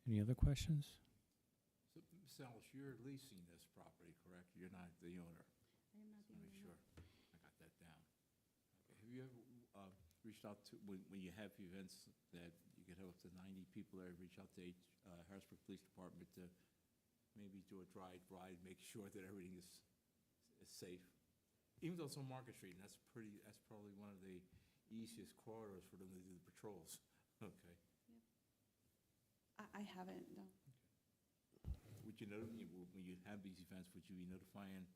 Any other questions?
So, Ms. Ellis, you're leasing this property, correct? You're not the owner?
I am not the
Make
owner.
sure I got that down. Okay. Have you ever reached out to, when you have events that you get up to 90 people there, reach out to Harrisburg Police Department to maybe do a dry ride, make sure that everything is safe? Even though it's on Market Street, and that's probably one of the easiest corridors for them to do the patrols. Okay.
I haven't, no.
Would you know, when you have these events, would you be notifying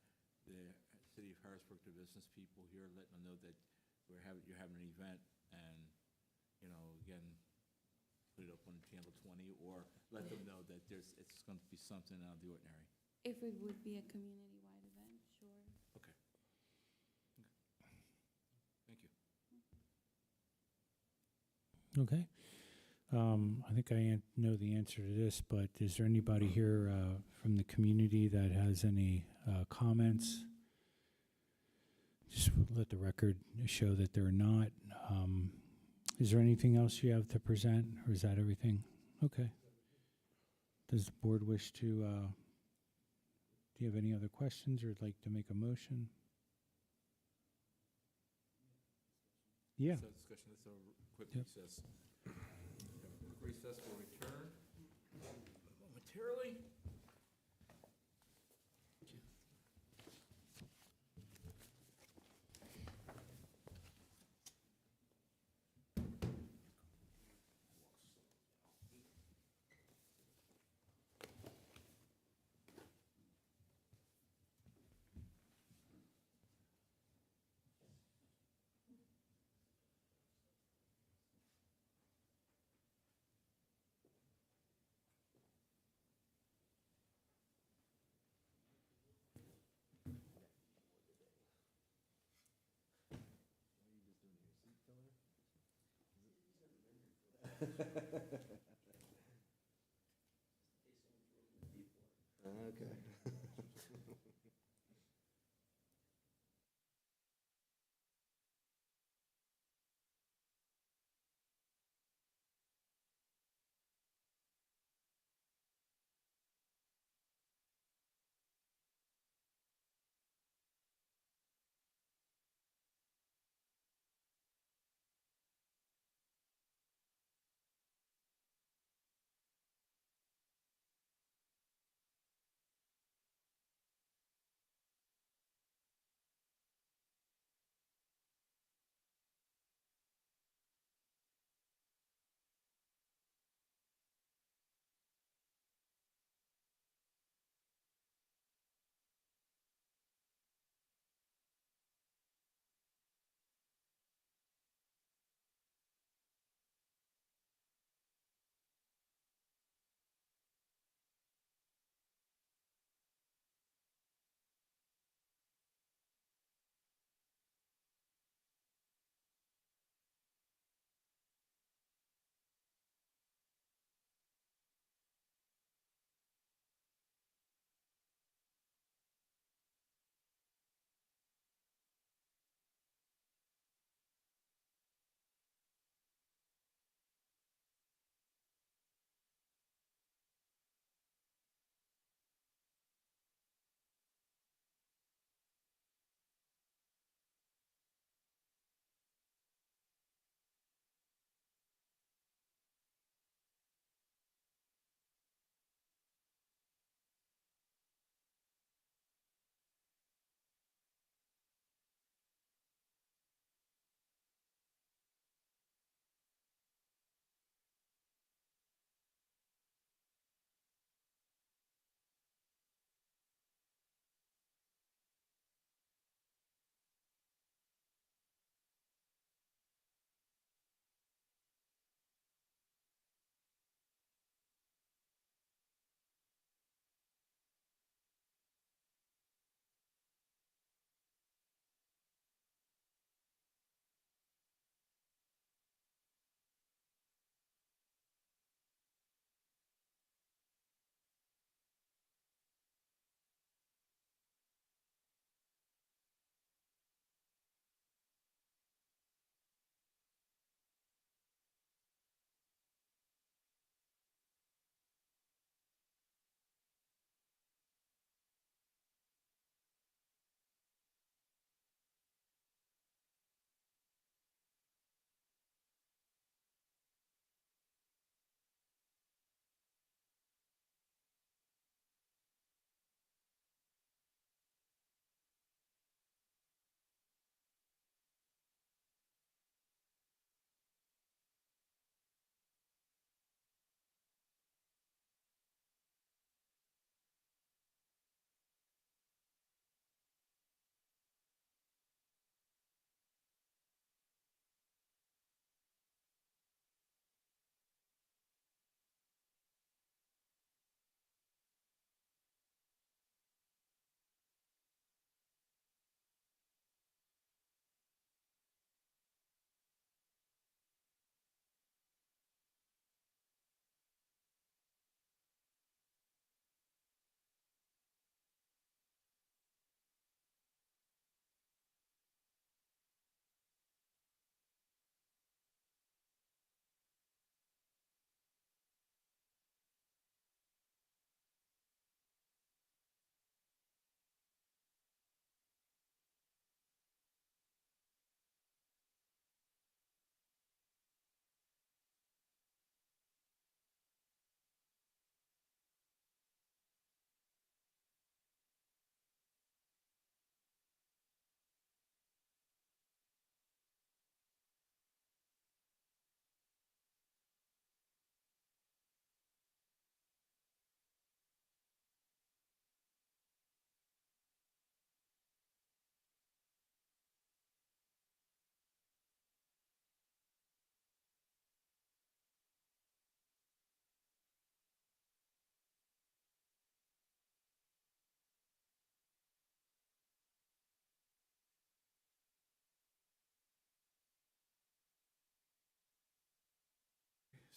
the city of Harrisburg, the business people here, letting them know that you're having an event and, again, put it up on channel 20, or let them know that it's going to be something out of the ordinary?
If it would be a community-wide event, sure.
Okay. Thank you.
Okay. I think I know the answer to this, but is there anybody here from the community that has any comments? Just let the record show that they're not. Is there anything else you have to present, or is that everything? Okay. Does the board wish to, do you have any other questions or would like to make a motion? Yeah.
So discussion, let's have a quick
Yep.
recess. Quick recess, will return momentarily.
Okay.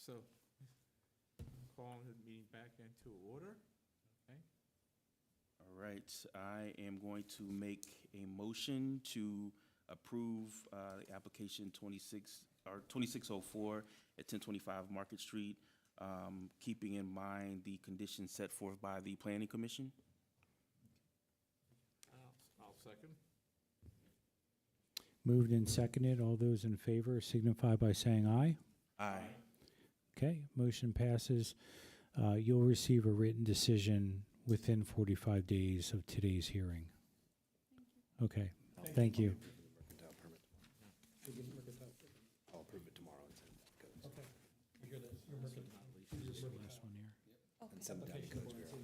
So, calling the meeting back into order, okay?
All right, I am going to make a motion to approve the application 2604 at 1025 Market Street, keeping in mind the conditions set forth by the Planning Commission.
I'll second.
Moved and seconded. All those in favor signify by saying aye.
Aye.
Okay, motion passes. You'll receive a written decision within 45 days of today's hearing. Okay, thank you.
Mercantile permit.
You get mercantile.
I'll approve it tomorrow and send it to codes.
Okay. You're the, you're mercantile.
Last one here.
And send it down to codes bureau.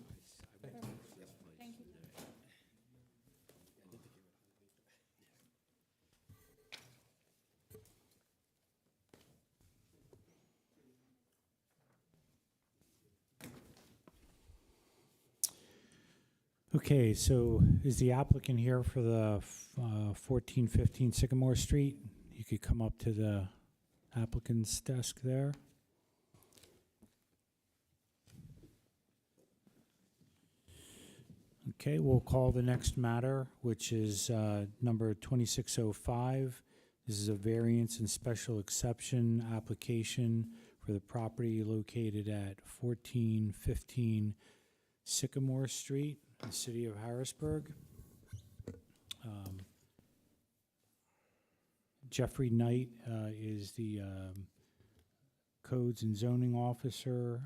Thank you.
Okay, so is the applicant here for the 1415 Sycamore Street? You could come up to the applicant's desk there. Okay, we'll call the next matter, which is number 2605. This is a variance and special exception application for the property located at 1415 Sycamore Street, in the city of Harrisburg. Jeffrey Knight is the Codes and Zoning Officer.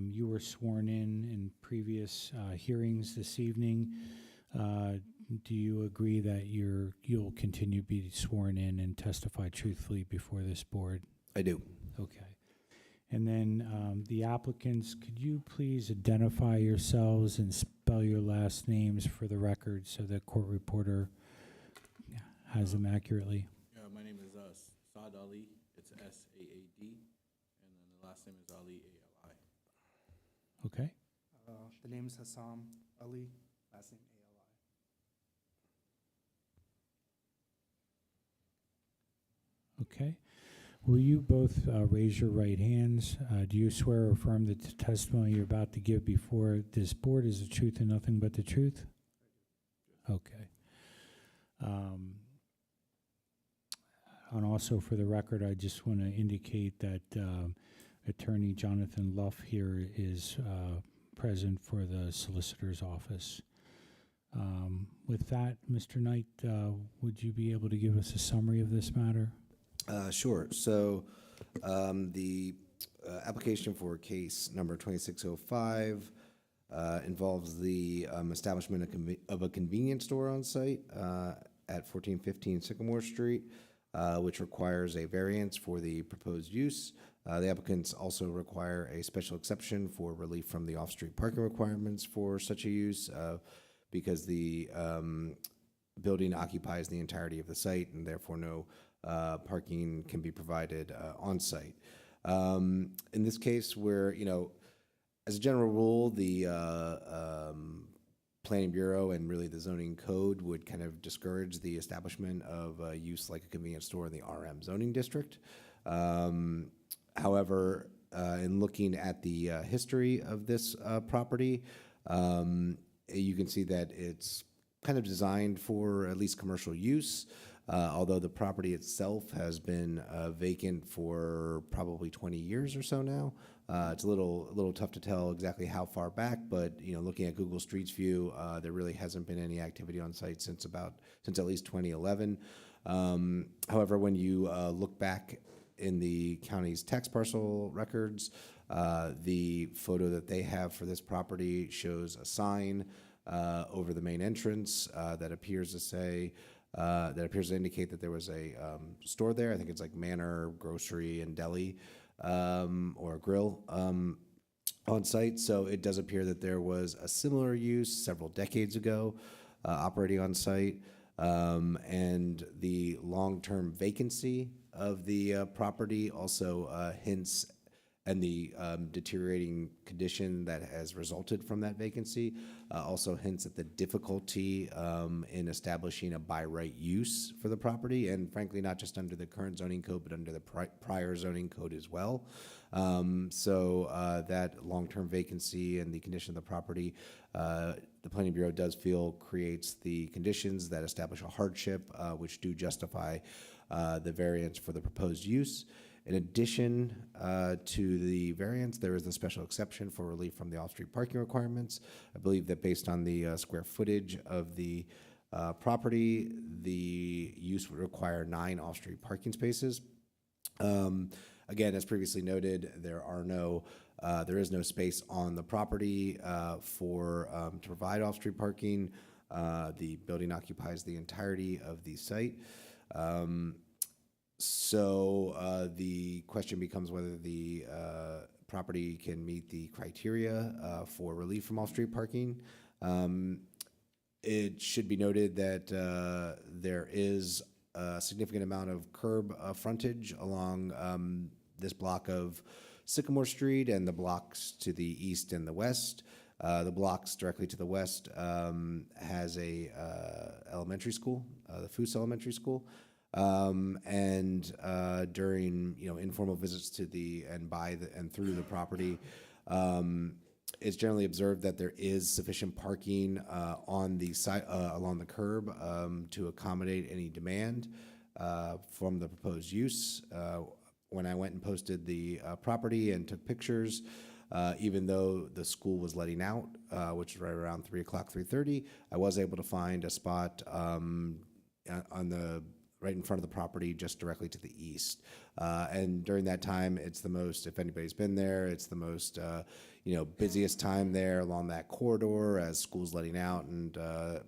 You were sworn in previous hearings this evening. Do you agree that you'll continue to be sworn in and testify truthfully before this board?
I do.
Okay. And then the applicants, could you please identify yourselves and spell your last names for the record so the court reporter has them accurately?
Yeah, my name is Saad Ali. It's S-A-A-D, and then the last name is Ali, A-L-I.
Okay.
The name's Hassam Ali, last name A-L-I.
Okay. Will you both raise your right hands? Do you swear or affirm that the testimony you're about to give before this board is the truth and nothing but the truth? Okay. And also for the record, I just want to indicate that Attorney Jonathan Luff here is present for the solicitor's office. With that, Mr. Knight, would you be able to give us a summary of this matter?
Sure. So the application for case number 2605 involves the establishment of a convenience store on site at 1415 Sycamore Street, which requires a variance for the proposed use. The applicants also require a special exception for relief from the off-street parking requirements for such a use because the building occupies the entirety of the site and therefore no parking can be provided on site. In this case, where, as a general rule, the Planning Bureau and really the zoning code would kind of discourage the establishment of a use like a convenience store in the RM zoning district. However, in looking at the history of this property, you can see that it's kind of designed for at least commercial use. Although the property itself has been vacant for probably 20 years or so now. It's a little tough to tell exactly how far back, but looking at Google Streets View, there really hasn't been any activity on site since at least 2011. However, when you look back in the county's tax parcel records, the photo that they have for this property shows a sign over the main entrance that appears to indicate that there was a store there. I think it's like Manor Grocery and Deli or Grill on site. So it does appear that there was a similar use several decades ago operating on site. And the long-term vacancy of the property also hints and the deteriorating condition that has resulted from that vacancy also hints at the difficulty in establishing a by right use for the property, and frankly, not just under the current zoning code, but under the prior zoning code as well. So that long-term vacancy and the condition of the property, the Planning Bureau does feel creates the conditions that establish a hardship, which do justify the variance for the proposed use. In addition to the variance, there is a special exception for relief from the off-street parking requirements. I believe that based on the square footage of the property, the use would require 9 off-street parking spaces. Again, as previously noted, there is no space on the property to provide off-street parking. The building occupies the entirety of the site. So the question becomes whether the property can meet the criteria for relief from off-street parking. It should be noted that there is a significant amount of curb frontage along this block of Sycamore Street and the blocks to the east and the west. The blocks directly to the west has a elementary school, the Foose Elementary School. And during informal visits to and through the property, it's generally observed that there is sufficient parking on the side along the curb to accommodate any demand from the proposed use. When I went and posted the property and took pictures, even though the school was letting out, which is right around 3 o'clock, 3:30, I was able to find a spot right in front of the property, just directly to the east. And during that time, it's the most, if anybody's been there, it's the most, busiest time there along that corridor as school's letting out and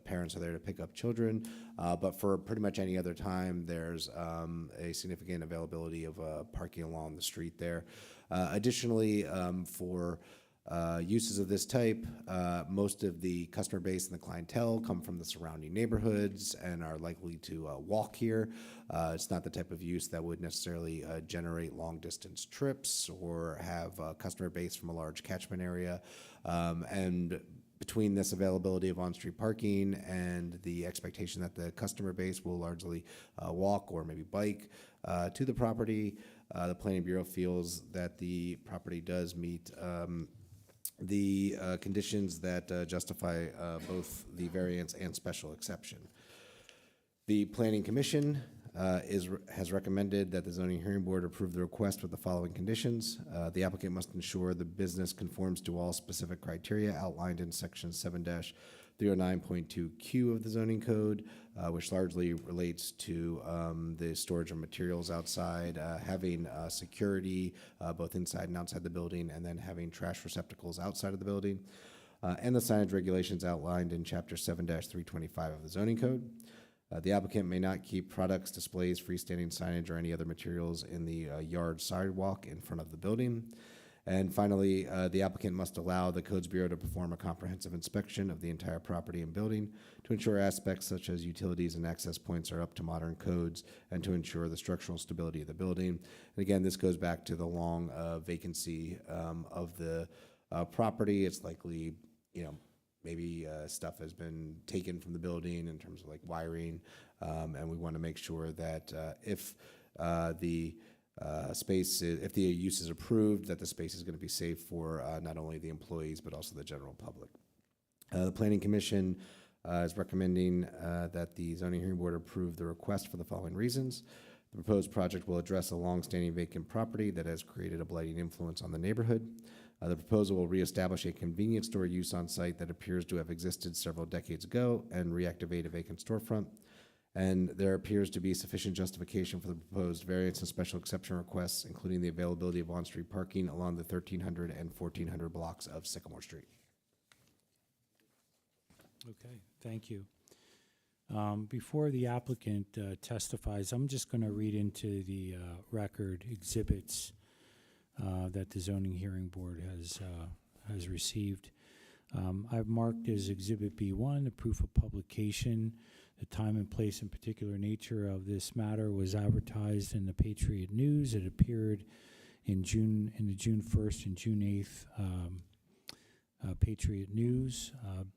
parents are there to pick up children. But for pretty much any other time, there's a significant availability of parking along the street there. Additionally, for uses of this type, most of the customer base and the clientele come from the surrounding neighborhoods and are likely to walk here. It's not the type of use that would necessarily generate long-distance trips or have a customer base from a large catchment area. And between this availability of on-street parking and the expectation that the customer base will largely walk or maybe bike to the property, the Planning Bureau feels that the property does meet the conditions that justify both the variance and special exception. The Planning Commission has recommended that the Zoning Hearing Board approve the request with the following conditions. The applicant must ensure the business conforms to all specific criteria outlined in Section 7-309.2Q of the Zoning Code, which largely relates to the storage of materials outside, having security both inside and outside the building, and then having trash receptacles outside of the building, and the signage regulations outlined in Chapter 7-325 of the Zoning Code. The applicant may not keep products, displays, freestanding signage, or any other materials in the yard sidewalk in front of the building. And finally, the applicant must allow the Codes Bureau to perform a comprehensive inspection of the entire property and building to ensure aspects such as utilities and access points are up to modern codes and to ensure the structural stability of the building. And again, this goes back to the long vacancy of the property. It's likely, maybe stuff has been taken from the building in terms of like wiring, and we want to make sure that if the use is approved, that the space is going to be safe for not only the employees but also the general public. The Planning Commission is recommending that the Zoning Hearing Board approve the request for the following reasons. The proposed project will address a long-standing vacant property that has created a blighting influence on the neighborhood. The proposal will reestablish a convenience store use on site that appears to have existed several decades ago and reactivate a vacant storefront. And there appears to be sufficient justification for the proposed variance and special exception requests, including the availability of on-street parking along the 1300 and 1400 blocks of Sycamore Street.
Okay, thank you. Before the applicant testifies, I'm just going to read into the record exhibits that the Zoning Hearing Board has received. I've marked as Exhibit B1, the proof of publication. The time and place and particular nature of this matter was advertised in the Patriot News. It appeared in the June 1st and June 8th Patriot News.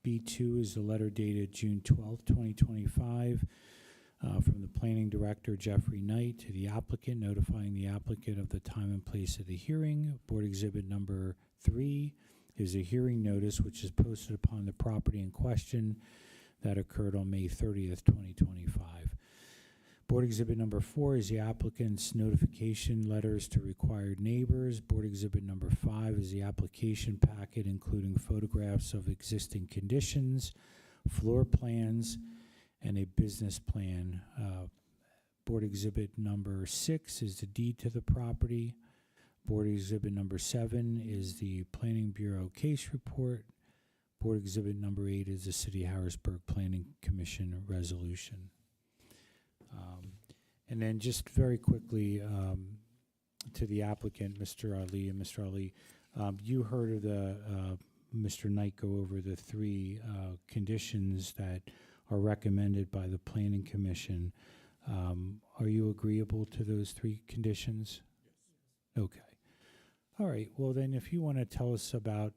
B2 is the letter dated June 12th, 2025, from the Planning Director, Jeffrey Knight, to the applicant, notifying the applicant of the time and place of the hearing. Board Exhibit number 3 is a hearing notice, which is posted upon the property in question that occurred on May 30th, 2025. Board Exhibit number 4 is the applicant's notification letters to required neighbors. Board Exhibit number 5 is the application packet, including photographs of existing conditions, floor plans, and a business plan. Board Exhibit number 6 is the deed to the property. Board Exhibit number 7 is the Planning Bureau case report. Board Exhibit number 8 is the City of Harrisburg Planning Commission resolution. And then just very quickly to the applicant, Mr. Ali, and Mr. Ali, you heard of the Mr. Knight go over the 3 conditions that are recommended by the Planning Commission. Are you agreeable to those 3 conditions? Yes. Okay. All right. Well, then, if you want to tell us about,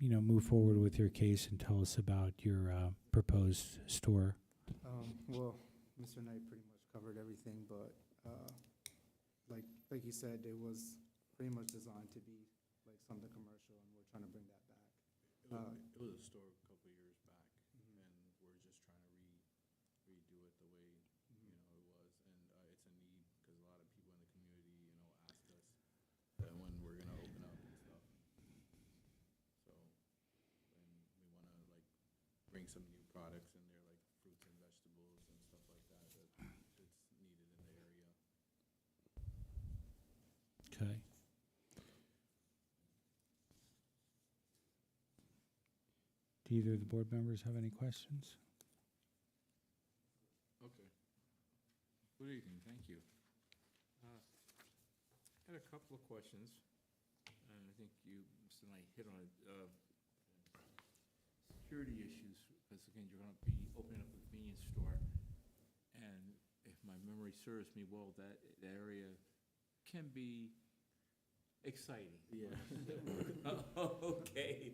move forward with your case and tell us about your proposed store.
Well, Mr. Knight pretty much covered everything, but like he said, it was pretty much designed to be like something commercial, and we're trying to bring that back.
It was a store a couple years back, and we're just trying to redo it the way, it was. And it's a need, because a lot of people in the community, asked us when we're going to open up and stuff. So, and we want to, bring some new products in there, like fruits and vegetables and stuff like that, it's needed in the area.
Okay. Do either of the board members have any questions?
Okay. Good evening, thank you. I had a couple of questions, and I think you, Mr. Knight, hit on it. Security issues, because again, you're going to be opening up a convenience store, and if my memory serves me well, that area can be exciting.
Yeah.
Okay.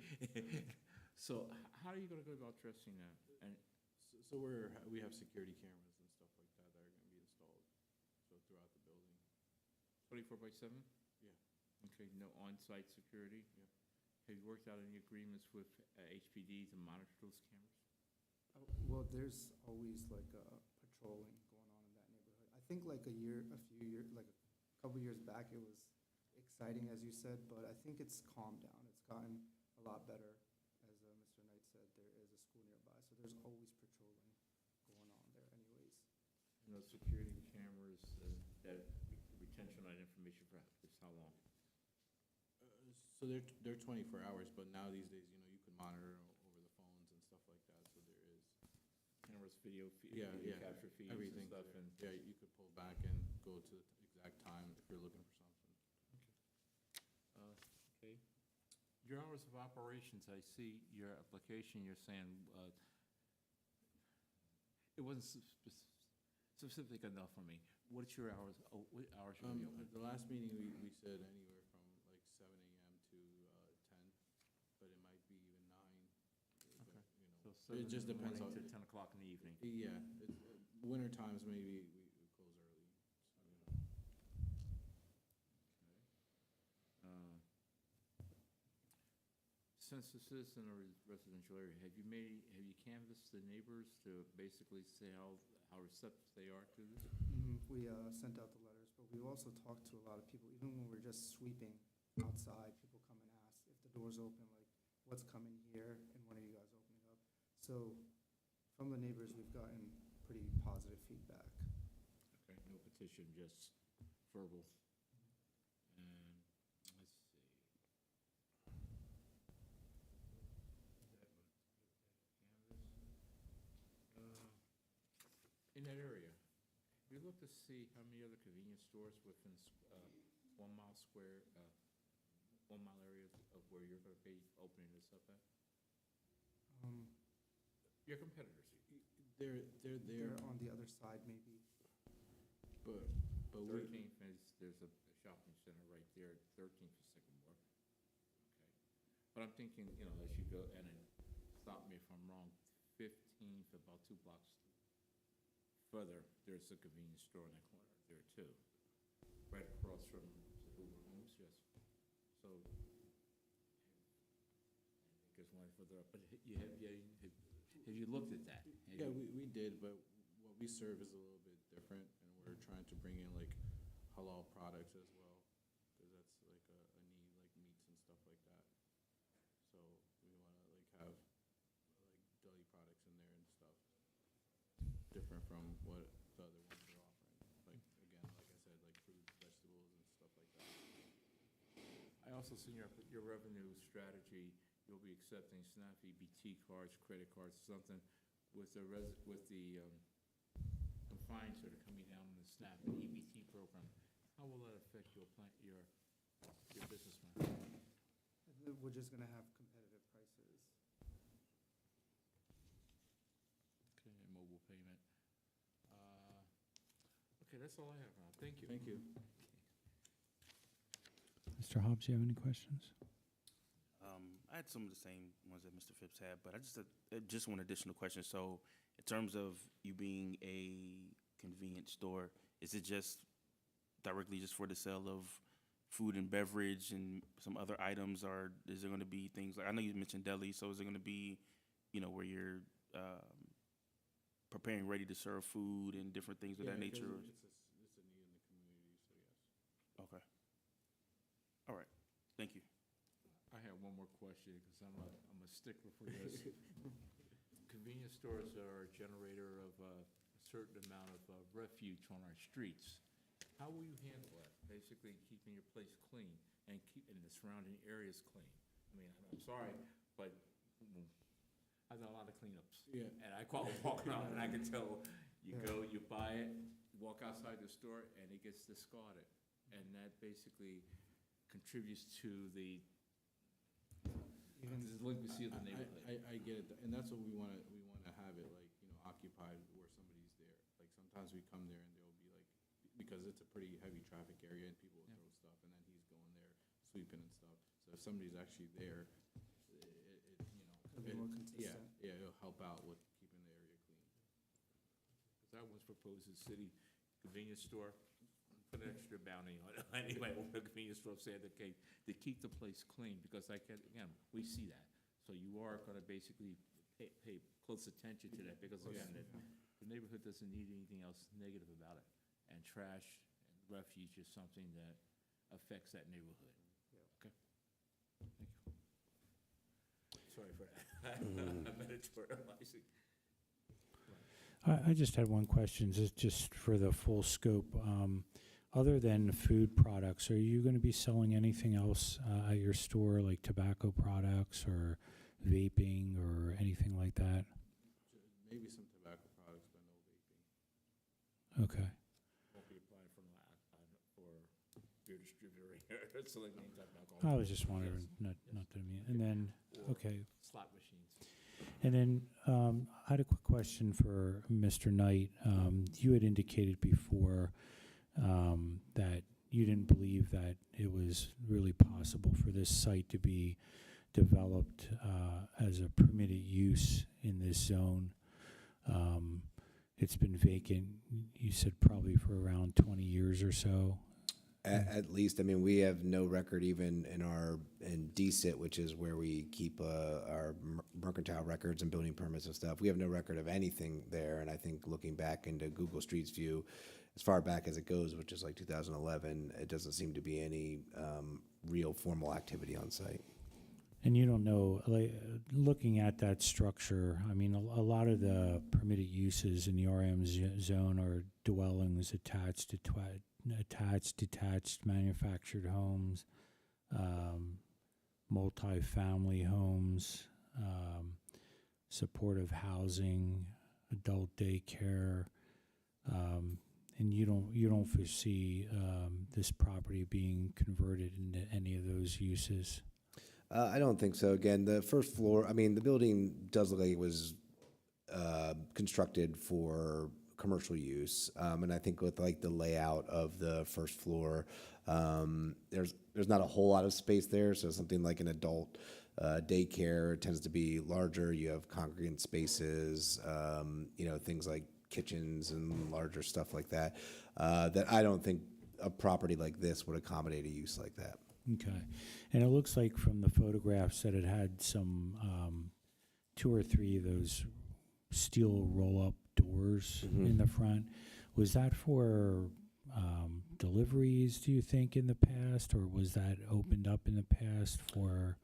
So how are you going to go about addressing that? And
So we have security cameras and stuff like that are going to be installed, so throughout the building.
24/7?
Yeah.
Okay, no on-site security?
Yep.
Have you worked out any agreements with HPD to monitor those cameras?
Well, there's always patrolling going on in that neighborhood. I think a couple years back, it was exciting, as you said, but I think it's calmed down. It's gotten a lot better. As Mr. Knight said, there is a school nearby, so there's always patrolling going on there anyways.
And those security cameras, that retention of that information for just how long?
So they're 24 hours, but now these days, you can monitor over the phones and stuff like that, so there is.
Cameras, video
Yeah,
capture feeds and
everything.
stuff, and
Yeah, you could pull back and go to the exact time if you're looking for something.
okay. Your hours of operations, I see your application, you're saying, it wasn't specific enough for me. What's your hours, what hours are you open?
The last meeting, we said anywhere from 7 a.m. to 10, but it might be even 9.
Okay.
But,
So
it just depends on.
To 10 o'clock in the evening.
Yeah, winter times maybe we close early.
Since this is in a residential area, have you canvassed the neighbors to basically say how receptive they are to this?
We sent out the letters, but we've also talked to a lot of people, even when we're just sweeping outside, people come and ask if the door's open, what's coming here, and when are you guys opening up? So from the neighbors, we've gotten pretty positive feedback.
Okay, no petition, just verbal. And let's see. In that area, have you looked to see how many other convenience stores within 1 mile square, 1 mile area of where you're going to be opening this up at? Your competitors.
They're
They're on the other side, maybe.
but we.
13th is, there's a shopping Center right there at 13th and Sycamore. Okay. But I'm thinking, you know, as you go, and then, stop me if I'm wrong, 15th, about 2 blocks further, there's a convenience store in the corner there too. Right across from the Hoover Homes, yes. So, I think there's one further up, but have you looked at that?
Yeah, we did, but what we serve is a little bit different, and we're trying to bring in like halal products as well, because that's like a need, like meats and stuff like that. So we want to like have like deli products in there and stuff, different from what the other ones are offering. Like, again, like I said, like fruits, vegetables, and stuff like that.
I also see your revenue strategy, you'll be accepting SNAP EBT cards, credit cards, something with the fines that are coming down in the SNAP and EBT program. How will that affect your business plan?
We're just gonna have competitive prices.
Okay, and mobile payment. Okay, that's all I have now. Thank you. Thank you.
Mr. Hobbs, you have any questions?
I had some of the same ones that Mr. Phipps had, but I just one additional question. So in terms of you being a convenience store, is it just directly just for the sale of food and beverage and some other items, or is there going to be things like, I know you mentioned deli, so is it going to be, you know, where you're preparing ready to serve food and different things of that
Yeah, 'cause
nature?
it's a need in the community, so yes.
Okay. All right. Thank you.
I have one more question, because I'm a stickler for this. Convenience stores are a generator of a certain amount of refuge on our streets. How will you handle that? Basically, keeping your place clean and keeping the surrounding areas clean. I mean, I'm sorry, but I've done a lot of cleanups.
Yeah.
And I call it walking around, and I can tell, you go, you buy it, walk outside the store, and it gets discarded. And that basically contributes to the delinquency of the neighborhood.
I get it, and that's what we want to have it, like, you know, occupied where somebody's there. Like, sometimes we come there and there'll be like, because it's a pretty heavy traffic area and people will throw stuff, and then he's going there sweeping and stuff. So if somebody's actually there, you know.
It'll be more consistent.
Yeah, it'll help out with keeping the area clean.
Because I once proposed a city convenience store, put an extra bounty on it. Anyway, the convenience store said, okay, to keep the place clean, because like, again, we see that. So you are gonna basically pay close attention to that, because again, the neighborhood doesn't need anything else negative about it. And trash and refuge is something that affects that neighborhood. Okay? Thank you. Sorry for that. I'm editorializing.
I just had one question, just for the full scope. Other than food products, are you going to be selling anything else at your store, like tobacco products or vaping or anything like that?
Maybe some tobacco products, but no vaping.
Okay.
Won't be applying for beer distributor here, so like any type of alcohol.
I was just wondering, not to me. And then, okay.
Slot machines.
And then I had a quick question for Mr. Knight. You had indicated before that you didn't believe that it was really possible for this site to be developed as a permitted use in this zone. It's been vacant, you said probably for around 20 years or so.
At least, I mean, we have no record even in DSIT, which is where we keep our mercantile records and building permits and stuff. We have no record of anything there, and I think looking back into Google Streets View, as far back as it goes, which is like 2011, it doesn't seem to be any real formal activity on site.
And you don't know, like, looking at that structure, I mean, a lot of the permitted uses in the RM zone are dwellings attached to detached manufactured homes, multifamily homes, supportive housing, adult daycare, and you don't foresee this property being converted into any of those uses.
I don't think so. Again, the first floor, I mean, the building does look like it was constructed for commercial use. And I think with like the layout of the first floor, there's not a whole lot of space there. So something like an adult daycare tends to be larger. You have congregant spaces, things like kitchens and larger stuff like that, that I don't think a property like this would accommodate a use like that.
Okay. And it looks like from the photographs that it had some, 2 or 3 of those steel roll-up doors in the front. Was that for deliveries, do you think, in the past, or was that opened up in the past for?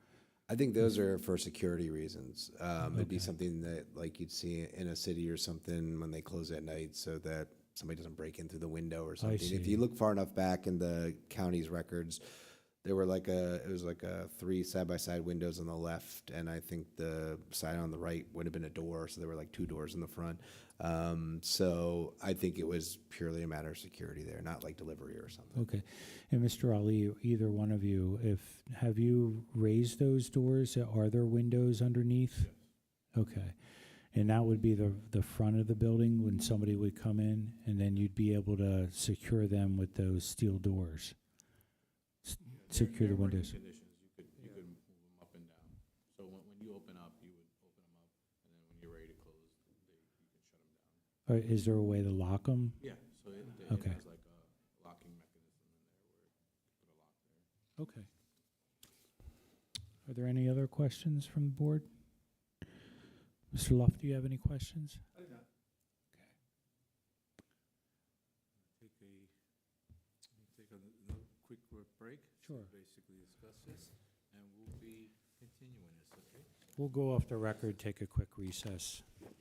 I think those are for security reasons. It'd be
Okay.
something that like you'd see in a city or something when they close at night so that somebody doesn't break in through the window or something. If
see.
you look far enough back in the county's records, there were it was like 3 side-by-side windows on the left, and I think the side on the right would have been a door, so there were like 2 doors in the front. So I think it was purely a matter of security there, not like delivery or something.
Okay. And Mr. Ali, either one of you, have you raised those doors? Are there windows underneath? Okay. And that would be the front of the building when somebody would come in, and then you'd be able to secure them with those steel doors? Secure the windows.
Conditions, you could move them up and down. So when you open up, you would open them up, and then when you're ready to close, you can shut them down.
Or is there a way to lock them?
Yeah, so it
Okay.
has like a locking mechanism in there where you put a lock there.
Okay. Are there any other questions from the board? Mr. Luff, do you have any questions?
Take a quick break.
Sure.
To basically discuss this, and we'll be continuing this, okay?
We'll go off the record, take a quick recess.
Yes.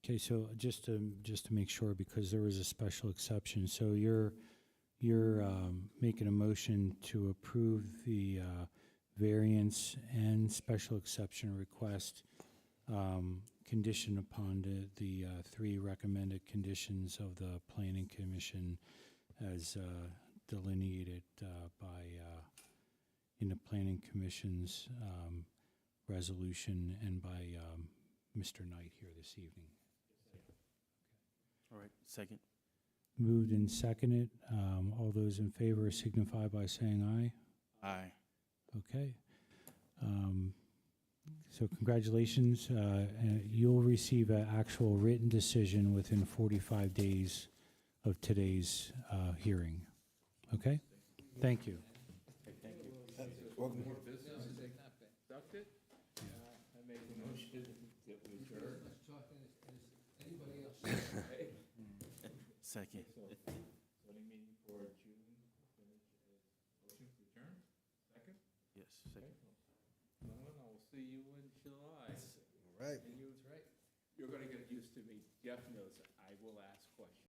Okay, so just to make sure, because there was a special exception, so you're making a motion to approve the variance and special exception request, conditioned upon the three recommended conditions of the planning commission as delineated by, in the planning commission's resolution and by Mr. Knight here this evening.
All right, second.
Moved and seconded. All those in favor signify by saying aye.
Aye.
Okay. So congratulations. You'll receive an actual written decision within 45 days of today's hearing. Okay? Thank you.
Second.
Zoning meeting for June, motion to adjourn, second?
Yes, second.
I will see you in July.
Right.
And you're gonna get used to me. Jeff knows I will ask questions.